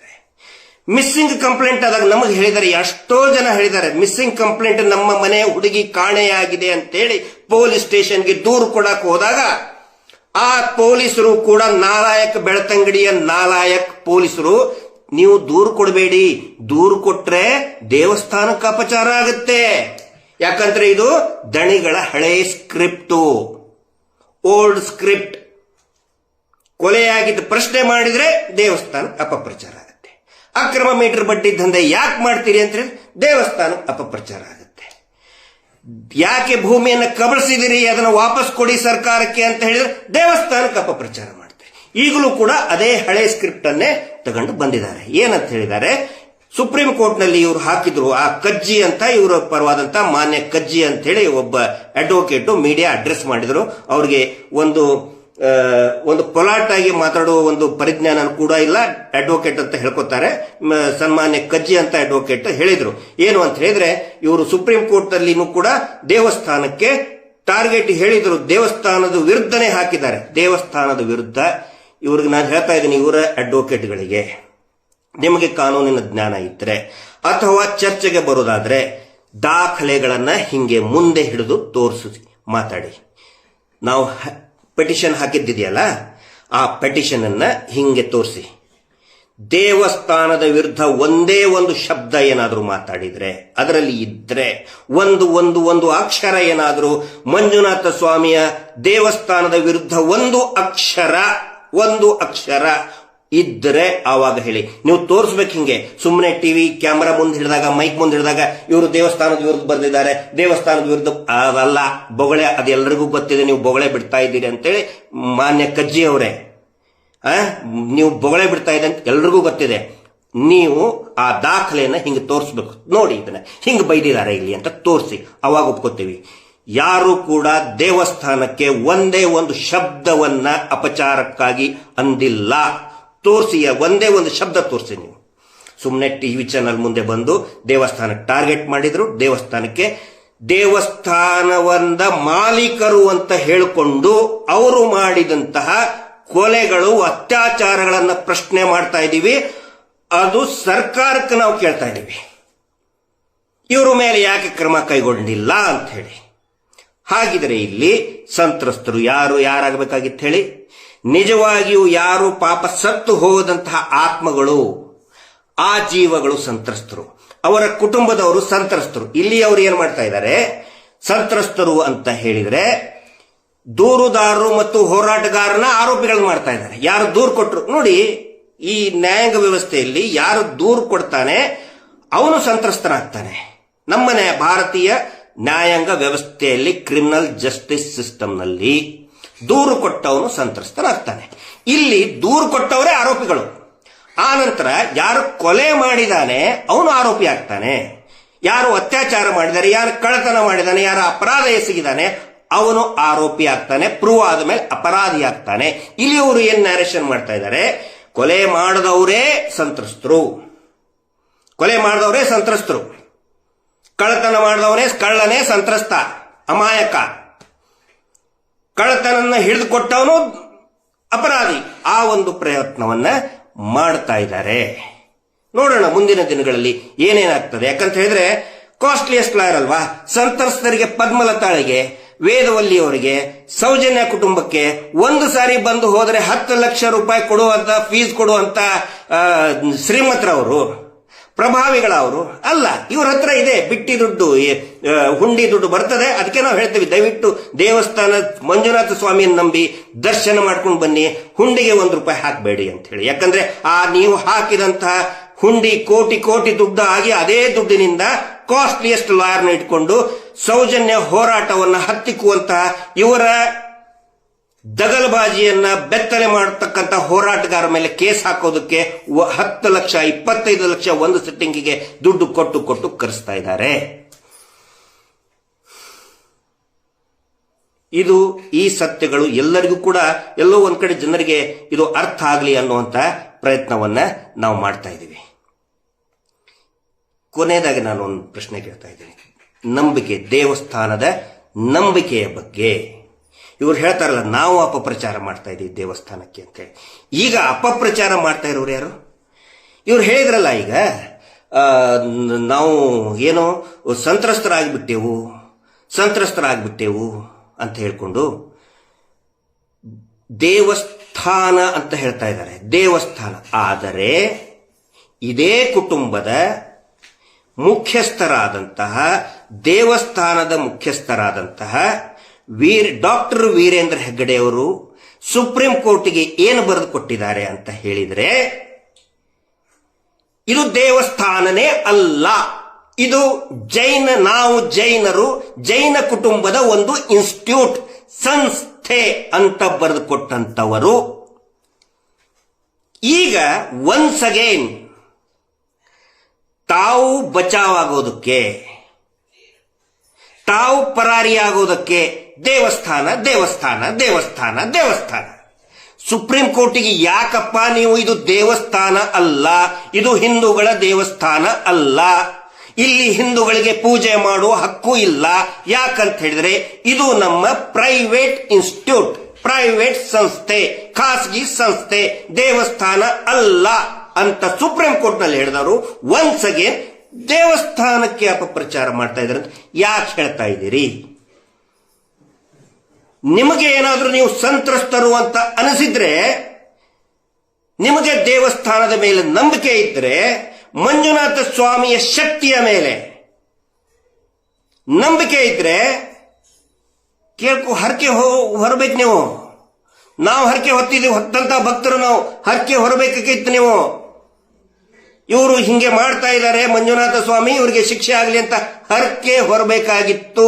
Speaker 2: ಮಿಸ್ಸಿಂಗ್ ಕಂಪ್ಲೇಂಟ್ ಆದಾಗ ನಮಗೆ ಹೇಳಿದ್ದಾರೆ, ಎಷ್ಟೋ ಜನ ಹೇಳಿದ್ದಾರೆ, ಮಿಸ್ಸಿಂಗ್ ಕಂಪ್ಲೇಂಟ್ ನಮ್ಮ ಮನೆ ಹುಡುಗಿ ಕಾಣೆಯಾಗಿದೆ ಅಂತೇಳಿ ಪೊಲೀಸ್ ಸ್ಟೇಷನ್ಗೆ ದೂರು ಕೊಡಕ್ ಹೋದಾಗ ಆ ಪೊಲೀಸರು ಕೂಡ ಬೆಳ್ತಂಗಡಿಯ ನಾಲಾಯಕ್ ಪೊಲೀಸರು, ನೀವು ದೂರು ಕೊಡಬೇಡಿ, ದೂರು ಕೊಟ್ರೆ ದೇವಸ್ಥಾನಕ್ಕೆ ಅಪಚಾರ ಆಗುತ್ತೆ. ಯಾಕಂದ್ರೆ ಇದು ದಣಿಗಳ ಹಳೆ ಸ್ಕ್ರಿಪ್ಟು, ಓಲ್ಡ್ ಸ್ಕ್ರಿಪ್ಟ್. ಕೊಲೆಯಾಗಿದ್ದು ಪ್ರಶ್ನೆ ಮಾಡಿದ್ರೆ ದೇವಸ್ಥಾನ ಅಪಪ್ರಚಾರ ಆಗುತ್ತೆ. ಅಕ್ರಮ ಮೀಟರ್ ಬಡ್ಡಿ ದಂಧೆ ಯಾಕೆ ಮಾಡ್ತೀರಿ ಅಂತ ಹೇಳಿ ದೇವಸ್ಥಾನ ಅಪಪ್ರಚಾರ ಆಗುತ್ತೆ. ಯಾಕೆ ಭೂಮಿಯನ್ನು ಕಬಳಿಸಿದಿರಿ, ಅದನ್ನು ವಾಪಸ್ ಕೊಡಿ ಸರ್ಕಾರಕ್ಕೆ ಅಂತ ಹೇಳಿದ್ರೆ ದೇವಸ್ಥಾನಕ್ಕೆ ಅಪಪ್ರಚಾರ ಮಾಡ್ತಾರೆ. ಈಗಲೂ ಕೂಡ ಅದೇ ಹಳೆ ಸ್ಕ್ರಿಪ್ಟ್ ಅನ್ನೇ ತಗೊಂಡು ಬಂದಿದ್ದಾರೆ. ಏನಂತ ಹೇಳಿದ್ದಾರೆ, ಸುಪ್ರೀಂ ಕೋರ್ಟ್ ನಲ್ಲಿ ಇವರು ಹಾಕಿದ್ರು, ಆ ಕಜ್ಜಿ ಅಂತ ಇವರ ಪರವಾದಂತ ಮಾನ್ಯ ಕಜ್ಜಿ ಅಂತ ಹೇಳಿ ಒಬ್ಬ ಅಡ್ವೊಕೇಟ್ ಮೀಡಿಯಾ ಅಡ್ರೆಸ್ ಮಾಡಿದ್ರು. ಅವ್ರಿಗೆ ಒಂದು ಪೊಲಾಟ್ ಆಗಿ ಮಾತಾಡುವ ಒಂದು ಪರಿಜ್ಞಾನ ಕೂಡ ಇಲ್ಲ, ಅಡ್ವೊಕೇಟ್ ಅಂತ ಹೇಳ್ಕೊತಾರೆ. ಸನ್ಮಾನ್ಯ ಕಜ್ಜಿ ಅಂತ ಅಡ್ವೊಕೇಟ್ ಹೇಳಿದ್ರು. ಏನು ಅಂತ ಹೇಳಿದ್ರೆ, ಇವರು ಸುಪ್ರೀಂ ಕೋರ್ಟ್ ಅಲ್ಲಿನೂ ಕೂಡ ದೇವಸ್ಥಾನಕ್ಕೆ ಟಾರ್ಗೆಟ್ ಹೇಳಿದ್ರು, ದೇವಸ್ಥಾನದ ವಿರುದ್ಧನೇ ಹಾಕಿದ್ದಾರೆ. ದೇವಸ್ಥಾನದ ವಿರುದ್ಧ ಇವ್ರಿಗೆ ನಾನು ಹೇಳ್ತಾ ಇದ್ದೀನಿ, ಇವರ ಅಡ್ವೊಕೇಟ್ಗಳಿಗೆ, ನಿಮಗೆ ಕಾನೂನಿನ ಜ್ಞಾನ ಇದ್ರೆ ಅಥವಾ ಚರ್ಚೆಗೆ ಬರೋದಾದ್ರೆ ದಾಖಲೆಗಳನ್ನ ಹಿಂಗೆ ಮುಂದೆ ಹಿಡಿದು ತೋರಿಸಿ ಮಾತಾಡಿ. ನಾವು ಪೆಟಿಷನ್ ಹಾಕಿದ್ದಿದೆಯಲ್ಲ, ಆ ಪೆಟಿಷನ್ ಅನ್ನ ಹಿಂಗೆ ತೋರಿಸಿ, ದೇವಸ್ಥಾನದ ವಿರುದ್ಧ ಒಂದೇ ಒಂದು ಶಬ್ದ ಏನಾದರೂ ಮಾತಾಡಿದ್ರೆ, ಅದರಲ್ಲಿ ಇದ್ರೆ ಒಂದು ಅಕ್ಷರ ಏನಾದರೂ ಮಂಜುನಾಥ ಸ್ವಾಮಿಯ ದೇವಸ್ಥಾನದ ವಿರುದ್ಧ ಒಂದು ಅಕ್ಷರ ಇದ್ರೆ ಆವಾಗ ಹೇಳಿ. ನೀವು ತೋರಿಸ್ಬೇಕು ಹಿಂಗೆ. ಸುಮ್ಮನೆ ಟಿವಿ ಕ್ಯಾಮೆರಾ ಮುಂದೆ ಹಿಡಿದಾಗ, ಮೈಕ್ ಮುಂದೆ ಹಿಡಿದಾಗ ಇವರು ದೇವಸ್ಥಾನದ ವಿರುದ್ಧ ಬರೆದಿದ್ದಾರೆ, ದೇವಸ್ಥಾನದ ವಿರುದ್ಧ, ಅದಲ್ಲ ಬೊಗಳೆ. ಅದೆಲ್ಲರಿಗೂ ಗೊತ್ತಿದೆ, ನೀವು ಬೊಗಳೆ ಬಿಡ್ತಾ ಇದ್ದೀರಿ ಅಂತೇಳಿ ಮಾನ್ಯ ಕಜ್ಜಿ ಅವರೇ, ನೀವು ಬೊಗಳೆ ಬಿಡ್ತಾ ಇದೆ ಅಂತ ಎಲ್ರಿಗೂ ಗೊತ್ತಿದೆ. ನೀವು ಆ ದಾಖಲೆಯನ್ನ ಹಿಂಗೆ ತೋರಿಸ್ಬೇಕು. ನೋಡಿ, ಇದನ್ನ ಹಿಂಗೆ ಬೈದಿದ್ದಾರೆ ಇಲ್ಲಿ ಅಂತ ತೋರಿಸಿ, ಅವಾಗ ಒಪ್ಕೋತೀವಿ. ಯಾರು ಕೂಡ ದೇವಸ್ಥಾನಕ್ಕೆ ಒಂದೇ ಒಂದು ಶಬ್ದವನ್ನ ಅಪಚಾರಕ್ಕಾಗಿ ಅಂದಿಲ್ಲ. ತೋರಿಸಿ, ಒಂದೇ ಒಂದು ಶಬ್ದ ತೋರಿಸಿ. ನೀವು ಸುಮ್ಮನೆ ಟಿವಿ ಚಾನಲ್ ಮುಂದೆ ಬಂದು ದೇವಸ್ಥಾನಕ್ಕೆ ಟಾರ್ಗೆಟ್ ಮಾಡಿದ್ರು. ದೇವಸ್ಥಾನದ ಮಾಲೀಕರು ಅಂತ ಹೇಳಿಕೊಂಡು ಅವರು ಮಾಡಿದಂತಹ ಕೊಲೆಗಳು, ಅತ್ಯಾಚಾರಗಳನ್ನ ಪ್ರಶ್ನೆ ಮಾಡ್ತಾ ಇದ್ದೀವಿ. ಅದು ಸರ್ಕಾರಕ್ಕೆ ನಾವು ಕೇಳ್ತಾ ಇದ್ದೀವಿ, ಇವ್ರ ಮೇಲೆ ಯಾಕೆ ಕ್ರಮ ಕೈಗೊಂಡಿಲ್ಲ ಅಂತ ಹೇಳಿ. ಹಾಗಿದ್ರೆ ಇಲ್ಲಿ ಸಂತ್ರಸ್ತರು ಯಾರಾಗಬೇಕಾಗಿತ್ತು ಹೇಳಿ? ನಿಜವಾಗಿಯೂ ಯಾರು ಪಾಪ ಸತ್ತು ಹೋದಂತಹ ಆತ್ಮಗಳು, ಆ ಜೀವಗಳು ಸಂತ್ರಸ್ತರು, ಅವರ ಕುಟುಂಬದವರು ಸಂತ್ರಸ್ತರು. ಇಲ್ಲಿ ಅವರು ಏನ್ ಮಾಡ್ತಾ ಇದ್ದಾರೆ, ಸಂತ್ರಸ್ತರು ಅಂತ ಹೇಳಿದ್ರೆ ದೂರುದಾರರು ಮತ್ತು ಹೋರಾಟಗಾರನ ಆರೋಪಿಗಳು ಮಾಡ್ತಾ ಇದ್ದಾರೆ. ಯಾರು ದೂರು ಕೊಟ್ಟರು ನೋಡಿ, ಈ ನ್ಯಾಯಾಂಗ ವ್ಯವಸ್ಥೆಯಲ್ಲಿ ಯಾರು ದೂರು ಕೊಡ್ತಾನೆ ಅವನು ಸಂತ್ರಸ್ತನಾಗ್ತಾನೆ. ನಮ್ಮನೆ ಭಾರತೀಯ ನ್ಯಾಯಾಂಗ ವ್ಯವಸ್ಥೆಯಲ್ಲಿ, ಕ್ರಿಮಿನಲ್ ಜಸ್ಟಿಸ್ ಸಿಸ್ಟಮ್ನಲ್ಲಿ ದೂರು ಕೊಟ್ಟವನು ಸಂತ್ರಸ್ತನಾಗ್ತಾನೆ. ಇಲ್ಲಿ ದೂರು ಕೊಟ್ಟವರೇ ಆರೋಪಿಗಳು. ಆ ನಂತರ ಯಾರು ಕೊಲೆ ಮಾಡಿದಾನೆ ಅವನು ಆರೋಪಿ ಆಗ್ತಾನೆ. ಯಾರು ಅತ್ಯಾಚಾರ ಮಾಡಿದಾನೆ, ಯಾರು ಕಳ್ಳತನ ಮಾಡಿದಾನೆ, ಯಾರು ಅಪರಾಧ ಎಸಗಿದಾನೆ ಅವನು ಆರೋಪಿ ಆಗ್ತಾನೆ, ಪ್ರೂವ್ ಆದ ಮೇಲೆ ಅಪರಾಧಿ ಆಗ್ತಾನೆ. ಇಲ್ಲಿ ಅವರು ಏನ್ ನ್ಯಾರೇಷನ್ ಮಾಡ್ತಾ ಇದ್ದಾರೆ, ಕೊಲೆ ಮಾಡದವರೇ ಸಂತ್ರಸ್ತರು, ಕೊಲೆ ಮಾಡಿದವರೇ ಸಂತ್ರಸ್ತರು, ಕಳ್ಳತನ ಮಾಡಿದವನೇ ಕಳ್ಳನೇ ಸಂತ್ರಸ್ತ, ಅಮಾಯಕ, ಕಳ್ಳತನನ್ನ ಹಿಡಿದುಕೊಟ್ಟವನು ಅಪರಾಧಿ. ಆ ಒಂದು ಪ್ರಯತ್ನವನ್ನ ಮಾಡ್ತಾ ಇದ್ದಾರೆ. ನೋಡೋಣ ಮುಂದಿನ ದಿನಗಳಲ್ಲಿ ಏನೇನಾಗ್ತದೆ. ಯಾಕಂತ ಹೇಳಿದ್ರೆ ಕಾಸ್ಟ್ಲಿಯೆಸ್ಟ್ ಲಾಯರ್ ಅಲ್ವಾ. ಸಂತ್ರಸ್ತರಿಗೆ, ಪದ್ಮಲತಾಳಿಗೆ, ವೇದವಲ್ಲಿ ಅವರಿಗೆ, ಸೌಜನ್ಯ ಕುಟುಂಬಕ್ಕೆ ಒಂದು ಸಾರಿ ಬಂದು ಹೋದರೆ 10 ಲಕ್ಷ ರೂಪಾಯಿ ಕೊಡುವಂತ, ಫೀಸ್ ಕೊಡುವಂತ ಶ್ರೀಮಂತರವರು, ಪ್ರಭಾವಿಗಳವರು ಅಲ್ಲ. ಇವ್ರ ಹತ್ರ ಇದೆ ಬಿಟ್ಟಿ ದುಡ್ಡು, ಹುಂಡಿ ದುಡ್ಡು ಬರ್ತದೆ. ಅದಕ್ಕೆ ನಾವು ಹೇಳ್ತೀವಿ, ದಯವಿಟ್ಟು ದೇವಸ್ಥಾನ ಮಂಜುನಾಥ ಸ್ವಾಮಿಯನ್ನು ನಂಬಿ ದರ್ಶನ ಮಾಡ್ಕೊಂಡು ಬನ್ನಿ, ಹುಂಡಿಗೆ 1 ರೂಪಾಯಿ ಹಾಕಬೇಡಿ ಅಂತ ಹೇಳಿ. ಯಾಕಂದ್ರೆ ಆ ನೀವು ಹಾಕಿದಂತಹ ಹುಂಡಿ ಕೋಟಿ ಕೋಟಿ ದುಡ್ಡು ಆಗಿ ಅದೇ ದುಡ್ಡಿನಿಂದ ಕಾಸ್ಟ್ಲಿಯೆಸ್ಟ್ ಲಾಯರ್ನ ಇಟ್ಕೊಂಡು ಸೌಜನ್ಯ ಹೋರಾಟವನ್ನ ಹತ್ತಿಕ್ಕುವಂತಹ ಇವರ ದಗಲ್ಬಾಜಿಯನ್ನ ಬೆತ್ತಲೆ ಮಾಡತಕ್ಕಂತ ಹೋರಾಟಗಾರ ಮೇಲೆ ಕೇಸ್ ಹಾಕೋದಕ್ಕೆ 10 ಲಕ್ಷ 25 ಲಕ್ಷ ಒಂದು ಸಿಟ್ಟಿಂಗಿಗೆ ದುಡ್ಡು ಕೊಟ್ಟು ಕರೆಸ್ತಾ ಇದ್ದಾರೆ. ಇದು ಈ ಸತ್ಯಗಳು ಎಲ್ಲರಿಗೂ ಕೂಡ ಎಲ್ಲೋ ಒಂದ್ ಕಡೆ ಜನರಿಗೆ ಇದು ಅರ್ಥ ಆಗಲಿ ಅನ್ನುವಂತ ಪ್ರಯತ್ನವನ್ನ ನಾವು ಮಾಡ್ತಾ ಇದ್ದೀವಿ. ಕೊನೆಯದಾಗಿ ನಾನು ಒಂದು ಪ್ರಶ್ನೆ ಕೇಳ್ತಾ ಇದ್ದೀನಿ, ನಂಬಿಕೆ, ದೇವಸ್ಥಾನದ ನಂಬಿಕೆಯ ಬಗ್ಗೆ. ಇವ್ರು ಹೇಳ್ತಾರಲ್ಲ, ನಾವು ಅಪಪ್ರಚಾರ ಮಾಡ್ತಾ ಇದ್ದೀವಿ ದೇವಸ್ಥಾನಕ್ಕೆ ಅಂತ ಹೇಳಿ. ಈಗ ಅಪಪ್ರಚಾರ ಮಾಡ್ತಾ ಇರೋರು ಯಾರು? ಇವ್ರು ಹೇಳಿದ್ರಲ್ಲ, ಈಗ ನಾವು ಏನೋ ಸಂತ್ರಸ್ತರಾಗ್ಬಿಟ್ಟೆವು ಅಂತ ಹೇಳ್ಕೊಂಡು ದೇವಸ್ಥಾನ ಅಂತ ಹೇಳ್ತಾ ಇದ್ದಾರೆ. ದೇವಸ್ಥಾನ ಆದರೆ ಇದೇ ಕುಟುಂಬದ ಮುಖ್ಯಸ್ಥರಾದಂತಹ, ದೇವಸ್ಥಾನದ ಮುಖ್ಯಸ್ಥರಾದಂತಹ ಡಾಕ್ಟರ್ ವೀರೇಂದ್ರ ಹೆಗ್ಗಡೆ ಅವರು ಸುಪ್ರೀಂ ಕೋರ್ಟಿಗೆ ಏನು ಬರೆದು ಕೊಟ್ಟಿದ್ದಾರೆ ಅಂತ ಹೇಳಿದ್ರೆ, ಇದು ದೇವಸ್ಥಾನನೇ ಅಲ್ಲ, ಇದು ನಾವು ಜೈನರು, ಜೈನ ಕುಟುಂಬದ ಒಂದು ಇನ್ಸ್ಟಿಟ್ಯೂಟ್, ಸಂಸ್ಥೆ ಅಂತ ಬರೆದು ಕೊಟ್ಟಂತವರು. ಈಗ ಒನ್ಸ್ ಅಗೇನ್ ತಾವು ಬಚಾವಾಗೋದಕ್ಕೆ, ತಾವು ಪರಾರಿಯಾಗೋದಕ್ಕೆ ದೇವಸ್ಥಾನ ದೇವಸ್ಥಾನ ದೇವಸ್ಥಾನ ದೇವಸ್ಥಾನ. ಸುಪ್ರೀಂ ಕೋರ್ಟಿಗೆ ಯಾಕಪ್ಪ ನೀವು ಇದು ದೇವಸ್ಥಾನ ಅಲ್ಲ, ಇದು ಹಿಂದೂಗಳ ದೇವಸ್ಥಾನ ಅಲ್ಲ, ಇಲ್ಲಿ ಹಿಂದೂಗಳಿಗೆ ಪೂಜೆ ಮಾಡುವ ಹಕ್ಕು ಇಲ್ಲ, ಯಾಕಂತ ಹೇಳಿದ್ರೆ ಇದು ನಮ್ಮ ಪ್ರೈವೇಟ್ ಇನ್ಸ್ಟಿಟ್ಯೂಟ್, ಪ್ರೈವೇಟ್ ಸಂಸ್ಥೆ, ಖಾಸಗಿ ಸಂಸ್ಥೆ, ದೇವಸ್ಥಾನ ಅಲ್ಲ ಅಂತ ಸುಪ್ರೀಂ ಕೋರ್ಟ್ ನಲ್ಲಿ ಹೇಳಿದವರು ಒನ್ಸ್ ಅಗೇನ್ ದೇವಸ್ಥಾನಕ್ಕೆ ಅಪಪ್ರಚಾರ ಮಾಡ್ತಾ ಇದ್ದಾರೆ ಅಂತ ಯಾಕೆ ಹೇಳ್ತಾ ಇದ್ದೀರಿ? ನಿಮಗೆ ಏನಾದ್ರೂ ನೀವು ಸಂತ್ರಸ್ತರು ಅಂತ ಅನಿಸಿದ್ರೆ, ನಿಮಗೆ ದೇವಸ್ಥಾನದ ಮೇಲೆ ನಂಬಿಕೆ ಇದ್ರೆ, ಮಂಜುನಾಥ ಸ್ವಾಮಿಯ ಶಕ್ತಿಯ ಮೇಲೆ ನಂಬಿಕೆ ಇದ್ರೆ ಹರಕೆ ಹೊರಬೇಕು ನೀವು. ನಾವು ಹರಕೆ ಹೊತ್ತಂತ ಭಕ್ತರು ನಾವು ಹರಕೆ ಹೊರಬೇಕಾಗಿತ್ತು ನೀವು. ಇವರು ಹಿಂಗೆ ಮಾಡ್ತಾ ಇದ್ದಾರೆ ಮಂಜುನಾಥ ಸ್ವಾಮಿ, ಇವರಿಗೆ ಶಿಕ್ಷೆ ಆಗಲಿ ಅಂತ ಹರಕೆ ಹೊರಬೇಕಾಗಿತ್ತು.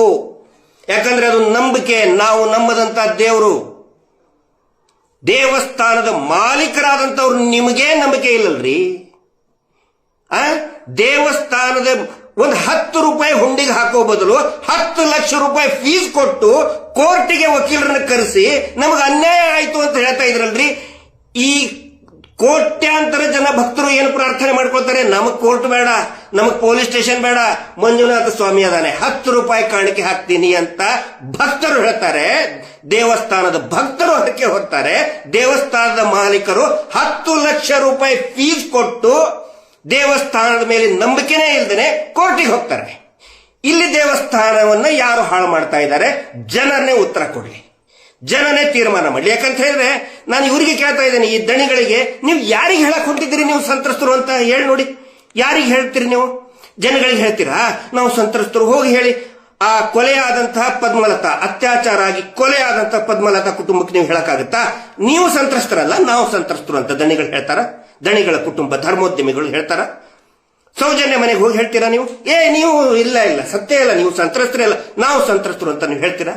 Speaker 2: ಯಾಕಂದ್ರೆ ಅದು ನಂಬಿಕೆ, ನಾವು ನಂಬದಂತ ದೇವರು, ದೇವಸ್ಥಾನದ ಮಾಲೀಕರಾದಂತವ್ರು ನಿಮಗೇ ನಂಬಿಕೆ ಇಲ್ಲಲ್ರಿ. ದೇವಸ್ಥಾನದ ಒಂದು 10 ರೂಪಾಯಿ ಹುಂಡಿಗೆ ಹಾಕೋ ಬದಲು 10 ಲಕ್ಷ ರೂಪಾಯಿ ಫೀಸ್ ಕೊಟ್ಟು ಕೋರ್ಟಿಗೆ ವಕೀಲರನ್ನ ಕರೆಸಿ ನಮಗೆ ಅನ್ಯಾಯ ಆಯ್ತು ಅಂತ ಹೇಳ್ತಾ ಇದ್ರಲ್ರಿ. ಈ ಕೋಟ್ಯಾಂತರ ಜನ ಭಕ್ತರು ಏನು ಪ್ರಾರ್ಥನೆ ಮಾಡ್ಕೊಳ್ತಾರೆ, ನಮಗ್ ಕೋರ್ಟ್ ಬೇಡ, ನಮಗ್ ಪೊಲೀಸ್ ಸ್ಟೇಷನ್ ಬೇಡ, ಮಂಜುನಾಥ ಸ್ವಾಮಿ ಅದಾನೆ, 10 ರೂಪಾಯಿ ಕಾಣಿಕೆ ಹಾಕ್ತೀನಿ ಅಂತ ಭಕ್ತರು ಹೇಳ್ತಾರೆ. ದೇವಸ್ಥಾನದ ಭಕ್ತರು ಹರಕೆ ಹೊರ್ತಾರೆ. ದೇವಸ್ಥಾನದ ಮಾಲೀಕರು 10 ಲಕ್ಷ ರೂಪಾಯಿ ಫೀಸ್ ಕೊಟ್ಟು ದೇವಸ್ಥಾನದ ಮೇಲೆ ನಂಬಿಕೆನೇ ಇಲ್ದೇನೆ ಕೋರ್ಟಿಗೆ ಹೋಗ್ತಾರೆ. ಇಲ್ಲಿ ದೇವಸ್ಥಾನವನ್ನ ಯಾರು ಹಾಳು ಮಾಡ್ತಾ ಇದ್ದಾರೆ? ಜನರನ್ನೇ ಉತ್ತರ ಕೊಡ್ಲಿ, ಜನನೇ ತೀರ್ಮಾನ ಮಾಡಲಿ. ಯಾಕಂತ ಹೇಳಿದ್ರೆ ನಾನು ಇವರಿಗೆ ಕೇಳ್ತಾ ಇದ್ದೇನೆ, ಈ ದಣಿಗಳಿಗೆ, ನೀವು ಯಾರಿಗೆ ಹೇಳಕ್ ಹೊಂಟಿದ್ದೀರಿ ನೀವು ಸಂತ್ರಸ್ತರು ಅಂತ ಹೇಳಿ ನೋಡಿ. ಯಾರಿಗೆ ಹೇಳ್ತೀರಿ ನೀವು? ಜನಗಳಿಗೆ ಹೇಳ್ತೀರಾ ನಾವು ಸಂತ್ರಸ್ತರು? ಹೋಗಿ ಹೇಳಿ. ಆ ಕೊಲೆಯಾದಂತಹ ಪದ್ಮಲತಾ, ಅತ್ಯಾಚಾರ ಆಗಿ ಕೊಲೆಯಾದಂತಹ ಪದ್ಮಲತಾ ಕುಟುಂಬಕ್ಕೆ ನೀವು ಹೇಳಕ್ಕಾಗತ್ತಾ ನೀವು ಸಂತ್ರಸ್ತರಲ್ಲ, ನಾವು ಸಂತ್ರಸ್ತರು ಅಂತ ದಣಿಗಳು ಹೇಳ್ತಾರ? ದಣಿಗಳ ಕುಟುಂಬ ಧರ್ಮೋದ್ಯಮಿಗಳು ಹೇಳ್ತಾರ? ಸೌಜನ್ಯ ಮನೆಗೆ ಹೋಗಿ ಹೇಳ್ತೀರಾ ನೀವು? ನೀವು ಇಲ್ಲ ಸತ್ಯ ಇಲ್ಲ, ನೀವು ಸಂತ್ರಸ್ತರೇ ಅಲ್ಲ, ನಾವು ಸಂತ್ರಸ್ತರು ಅಂತ ನೀವು ಹೇಳ್ತೀರಾ?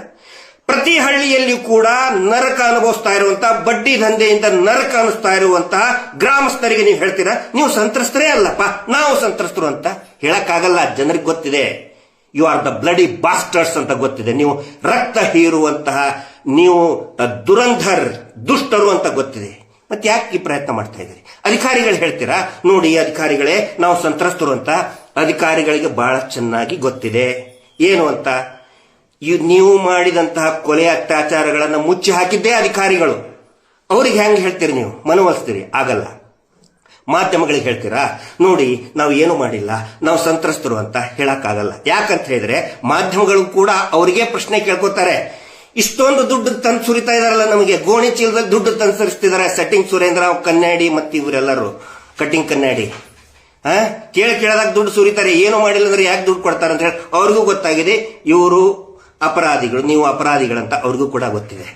Speaker 2: ಪ್ರತಿ ಹಳ್ಳಿಯಲ್ಲಿಯೂ ಕೂಡ ನರಕ ಅನುಭವಿಸ್ತಾ ಇರುವಂತಹ, ಬಡ್ಡಿ ದಂಧೆಯಿಂದ ನರಕ ಅನಿಸ್ತಾ ಇರುವಂತಹ ಗ್ರಾಮಸ್ಥರಿಗೆ ನೀವು ಹೇಳ್ತೀರಾ ನೀವು ಸಂತ್ರಸ್ತರೇ ಅಲ್ಲಪ್ಪ, ನಾವು ಸಂತ್ರಸ್ತರು ಅಂತ? ಹೇಳಕ್ಕಾಗಲ್ಲ, ಜನರಿಗೆ ಗೊತ್ತಿದೆ. You are the bloody bastards ಅಂತ ಗೊತ್ತಿದೆ. ನೀವು ರಕ್ತ ಹೀರುವಂತಹ, ನೀವು ದುರಂಧರ್, ದುಷ್ಟರು ಅಂತ ಗೊತ್ತಿದೆ. ಮತ್ತೆ ಯಾಕೆ ಈ ಪ್ರಯತ್ನ ಮಾಡ್ತಾ ಇದ್ದೀರಿ? ಅಧಿಕಾರಿಗಳು ಹೇಳ್ತೀರಾ, ನೋಡಿ ಅಧಿಕಾರಿಗಳೇ ನಾವು ಸಂತ್ರಸ್ತರು ಅಂತ. ಅಧಿಕಾರಿಗಳಿಗೆ ಬಹಳ ಚೆನ್ನಾಗಿ ಗೊತ್ತಿದೆ ಏನು ಅಂತ. ನೀವು ಮಾಡಿದಂತಹ ಕೊಲೆ ಅತ್ಯಾಚಾರಗಳನ್ನು ಮುಚ್ಚಿ ಹಾಕಿದ್ದೇ ಅಧಿಕಾರಿಗಳು. ಅವ್ರಿಗೆ ಹೆಂಗೆ ಹೇಳ್ತೀರಿ ನೀವು? ಮನವೊಲಿಸ್ತೀರಿ? ಆಗಲ್ಲ. ಮಾಧ್ಯಮಗಳಿಗೆ ಹೇಳ್ತೀರಾ, ನೋಡಿ ನಾವು ಏನು ಮಾಡಿಲ್ಲ, ನಾವು ಸಂತ್ರಸ್ತರು ಅಂತ ಹೇಳಕ್ಕಾಗಲ್ಲ. ಯಾಕಂತ ಹೇಳಿದ್ರೆ ಮಾಧ್ಯಮಗಳು ಕೂಡ ಅವರಿಗೆ ಪ್ರಶ್ನೆ ಕೇಳ್ಕೊತಾರೆ. ಇಷ್ಟೊಂದು ದುಡ್ಡು ತಂದು ಸುರಿತಾ ಇದಾರಲ್ಲ, ನಮಗೆ ಗೋಣಿ ಚೀಲದಲ್ಲಿ ದುಡ್ಡು ತಂದು ಸುರಿಸ್ತಿದ್ದಾರೆ. ಸೆಟ್ಟಿಂಗ್ ಸುರೇಂದ್ರ ಕನ್ನಡಿ ಮತ್ತು ಇವರೆಲ್ಲರೂ ಕಟ್ಟಿಂಗ್ ಕನ್ನಡಿ ಕೇಳದಾಗ ದುಡ್ಡು ಸುರಿತಾರೆ. ಏನು ಮಾಡಿಲ್ಲ ಅಂದ್ರೆ ಯಾಕೆ ದುಡ್ಡು ಕೊಡ್ತಾರೆ ಅಂತ ಹೇಳಿ ಅವ್ರಿಗೂ ಗೊತ್ತಾಗಿದೆ. ಇವರು ಅಪರಾಧಿಗಳು, ನೀವು ಅಪರಾಧಿಗಳಂತ ಅವ್ರಿಗೂ ಕೂಡ ಗೊತ್ತಿದೆ.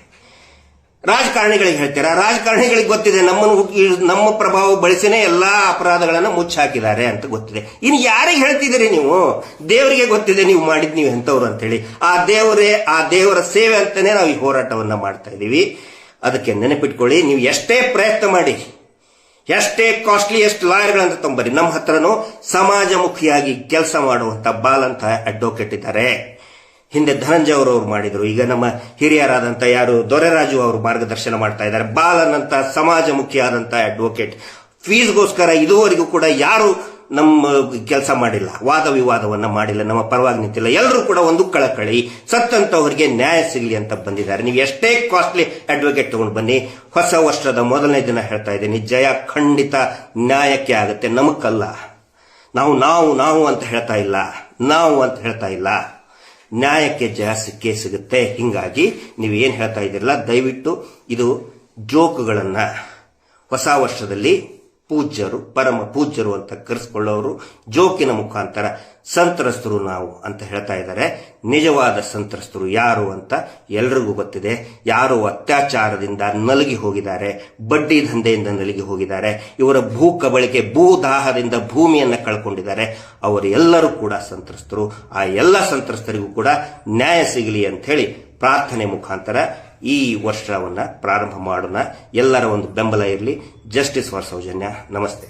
Speaker 2: ರಾಜಕಾರಣಿಗಳಿಗೆ ಹೇಳ್ತೀರಾ, ರಾಜಕಾರಣಿಗಳಿಗೆ ಗೊತ್ತಿದೆ ನಮ್ಮ ಪ್ರಭಾವ ಬಳಸಿನೇ ಎಲ್ಲಾ ಅಪರಾಧಗಳನ್ನ ಮುಚ್ಚಿ ಹಾಕಿದ್ದಾರೆ ಅಂತ ಗೊತ್ತಿದೆ. ಇನ್ನು ಯಾರಿಗೆ ಹೇಳ್ತಿದ್ದೀರಿ ನೀವು? ದೇವರಿಗೆ ಗೊತ್ತಿದೆ ನೀವು ಮಾಡಿದ್ ನೀವು ಎಂತವ್ರು ಅಂತ ಹೇಳಿ. ಆ ದೇವರ ಸೇವೆ ಅಂತಾನೆ ನಾವು ಈ ಹೋರಾಟವನ್ನ ಮಾಡ್ತಾ ಇದ್ದೀವಿ. ಅದಕ್ಕೆ ನೆನಪಿಟ್ಕೊಳ್ಳಿ, ನೀವು ಎಷ್ಟೇ ಪ್ರಯತ್ನ ಮಾಡಿ, ಎಷ್ಟೇ ಕಾಸ್ಟ್ಲಿ, ಎಷ್ಟು ಲಾಯರ್ಗಳಂತ ತೊಂಬರಿ, ನಮ್ಮ ಹತ್ರನೂ ಸಮಾಜಮುಖಿಯಾಗಿ ಕೆಲಸ ಮಾಡುವಂತ ಬಾಲಂತ ಅಡ್ವೊಕೇಟ್ ಇದ್ದಾರೆ. ಹಿಂದೆ ಧನಂಜಯ ಅವರು ಮಾಡಿದ್ರು, ಈಗ ನಮ್ಮ ಹಿರಿಯರಾದಂತ ಯಾರು ದೊರೆರಾಜು ಅವರು ಮಾರ್ಗದರ್ಶನ ಮಾಡ್ತಾ ಇದ್ದಾರೆ. ಬಾಲನ್ ಅಂತ ಸಮಾಜಮುಖಿಯಾದಂತ ಅಡ್ವೊಕೇಟ್. ಫೀಸ್ಗೋಸ್ಕರ ಇದುವರೆಗೂ ಕೂಡ ಯಾರು ನಮ್ಮ ಕೆಲಸ ಮಾಡಿಲ್ಲ, ವಾದ ವಿವಾದವನ್ನ ಮಾಡಿಲ್ಲ, ನಮ್ಮ ಪರವಾಗಿ ನಿಂತಿಲ್ಲ. ಎಲ್ಲರೂ ಕೂಡ ಒಂದು ಕಳಕಳಿ, ಸತ್ತಂತವರಿಗೆ ನ್ಯಾಯ ಸಿಗಲಿ ಅಂತ ಬಂದಿದ್ದಾರೆ. ನೀವು ಎಷ್ಟೇ ಕಾಸ್ಟ್ಲಿ ಅಡ್ವೊಕೇಟ್ ತಗೊಂಡು ಬನ್ನಿ, ಹೊಸ ವರ್ಷದ ಮೊದಲನೇ ದಿನ ಹೇಳ್ತಾ ಇದ್ದೀನಿ, ಜಯ ಖಂಡಿತ ನ್ಯಾಯಕ್ಕೆ ಆಗುತ್ತೆ, ನಮಕ್ಕಲ್ಲ. ನಾವು ಅಂತ ಹೇಳ್ತಾ ಇಲ್ಲ, ನಾವು ಅಂತ ಹೇಳ್ತಾ ಇಲ್ಲ, ನ್ಯಾಯಕ್ಕೆ ಜಯ ಸಿಕ್ಕೇ ಸಿಗುತ್ತೆ. ಹಿಂಗಾಗಿ ನೀವು ಏನ್ ಹೇಳ್ತಾ ಇದ್ದೀರಲ್ಲ, ದಯವಿಟ್ಟು ಇದು ಜೋಕುಗಳನ್ನ ಹೊಸ ವರ್ಷದಲ್ಲಿ ಪೂಜ್ಯರು, ಪರಮ ಪೂಜ್ಯರು ಅಂತ ಕರೆಸ್ಕೊಳ್ಳೋರು ಜೋಕಿನ ಮುಖಾಂತರ ಸಂತ್ರಸ್ತರು ನಾವು ಅಂತ ಹೇಳ್ತಾ ಇದ್ದಾರೆ. ನಿಜವಾದ ಸಂತ್ರಸ್ತರು ಯಾರು ಅಂತ ಎಲ್ರಿಗೂ ಗೊತ್ತಿದೆ. ಯಾರು ಅತ್ಯಾಚಾರದಿಂದ ನಲಗಿ ಹೋಗಿದ್ದಾರೆ, ಬಡ್ಡಿ ದಂಧೆಯಿಂದ ನಲಗಿ ಹೋಗಿದ್ದಾರೆ, ಇವರ ಭೂ ಕಬಳಿಕೆ, ಭೂದಾಹದಿಂದ ಭೂಮಿಯನ್ನ ಕಳ್ಕೊಂಡಿದ್ದಾರೆ, ಅವರೆಲ್ಲರೂ ಕೂಡ ಸಂತ್ರಸ್ತರು. ಆ ಎಲ್ಲ ಸಂತ್ರಸ್ತರಿಗೂ ಕೂಡ ನ್ಯಾಯ ಸಿಗಲಿ ಅಂತ ಹೇಳಿ ಪ್ರಾರ್ಥನೆ ಮುಖಾಂತರ ಈ ವರ್ಷವನ್ನ ಪ್ರಾರಂಭ ಮಾಡೋಣ. ಎಲ್ಲರ ಒಂದು ಬೆಂಬಲ ಇರಲಿ. Justice for Soujanya. ನಮಸ್ತೆ.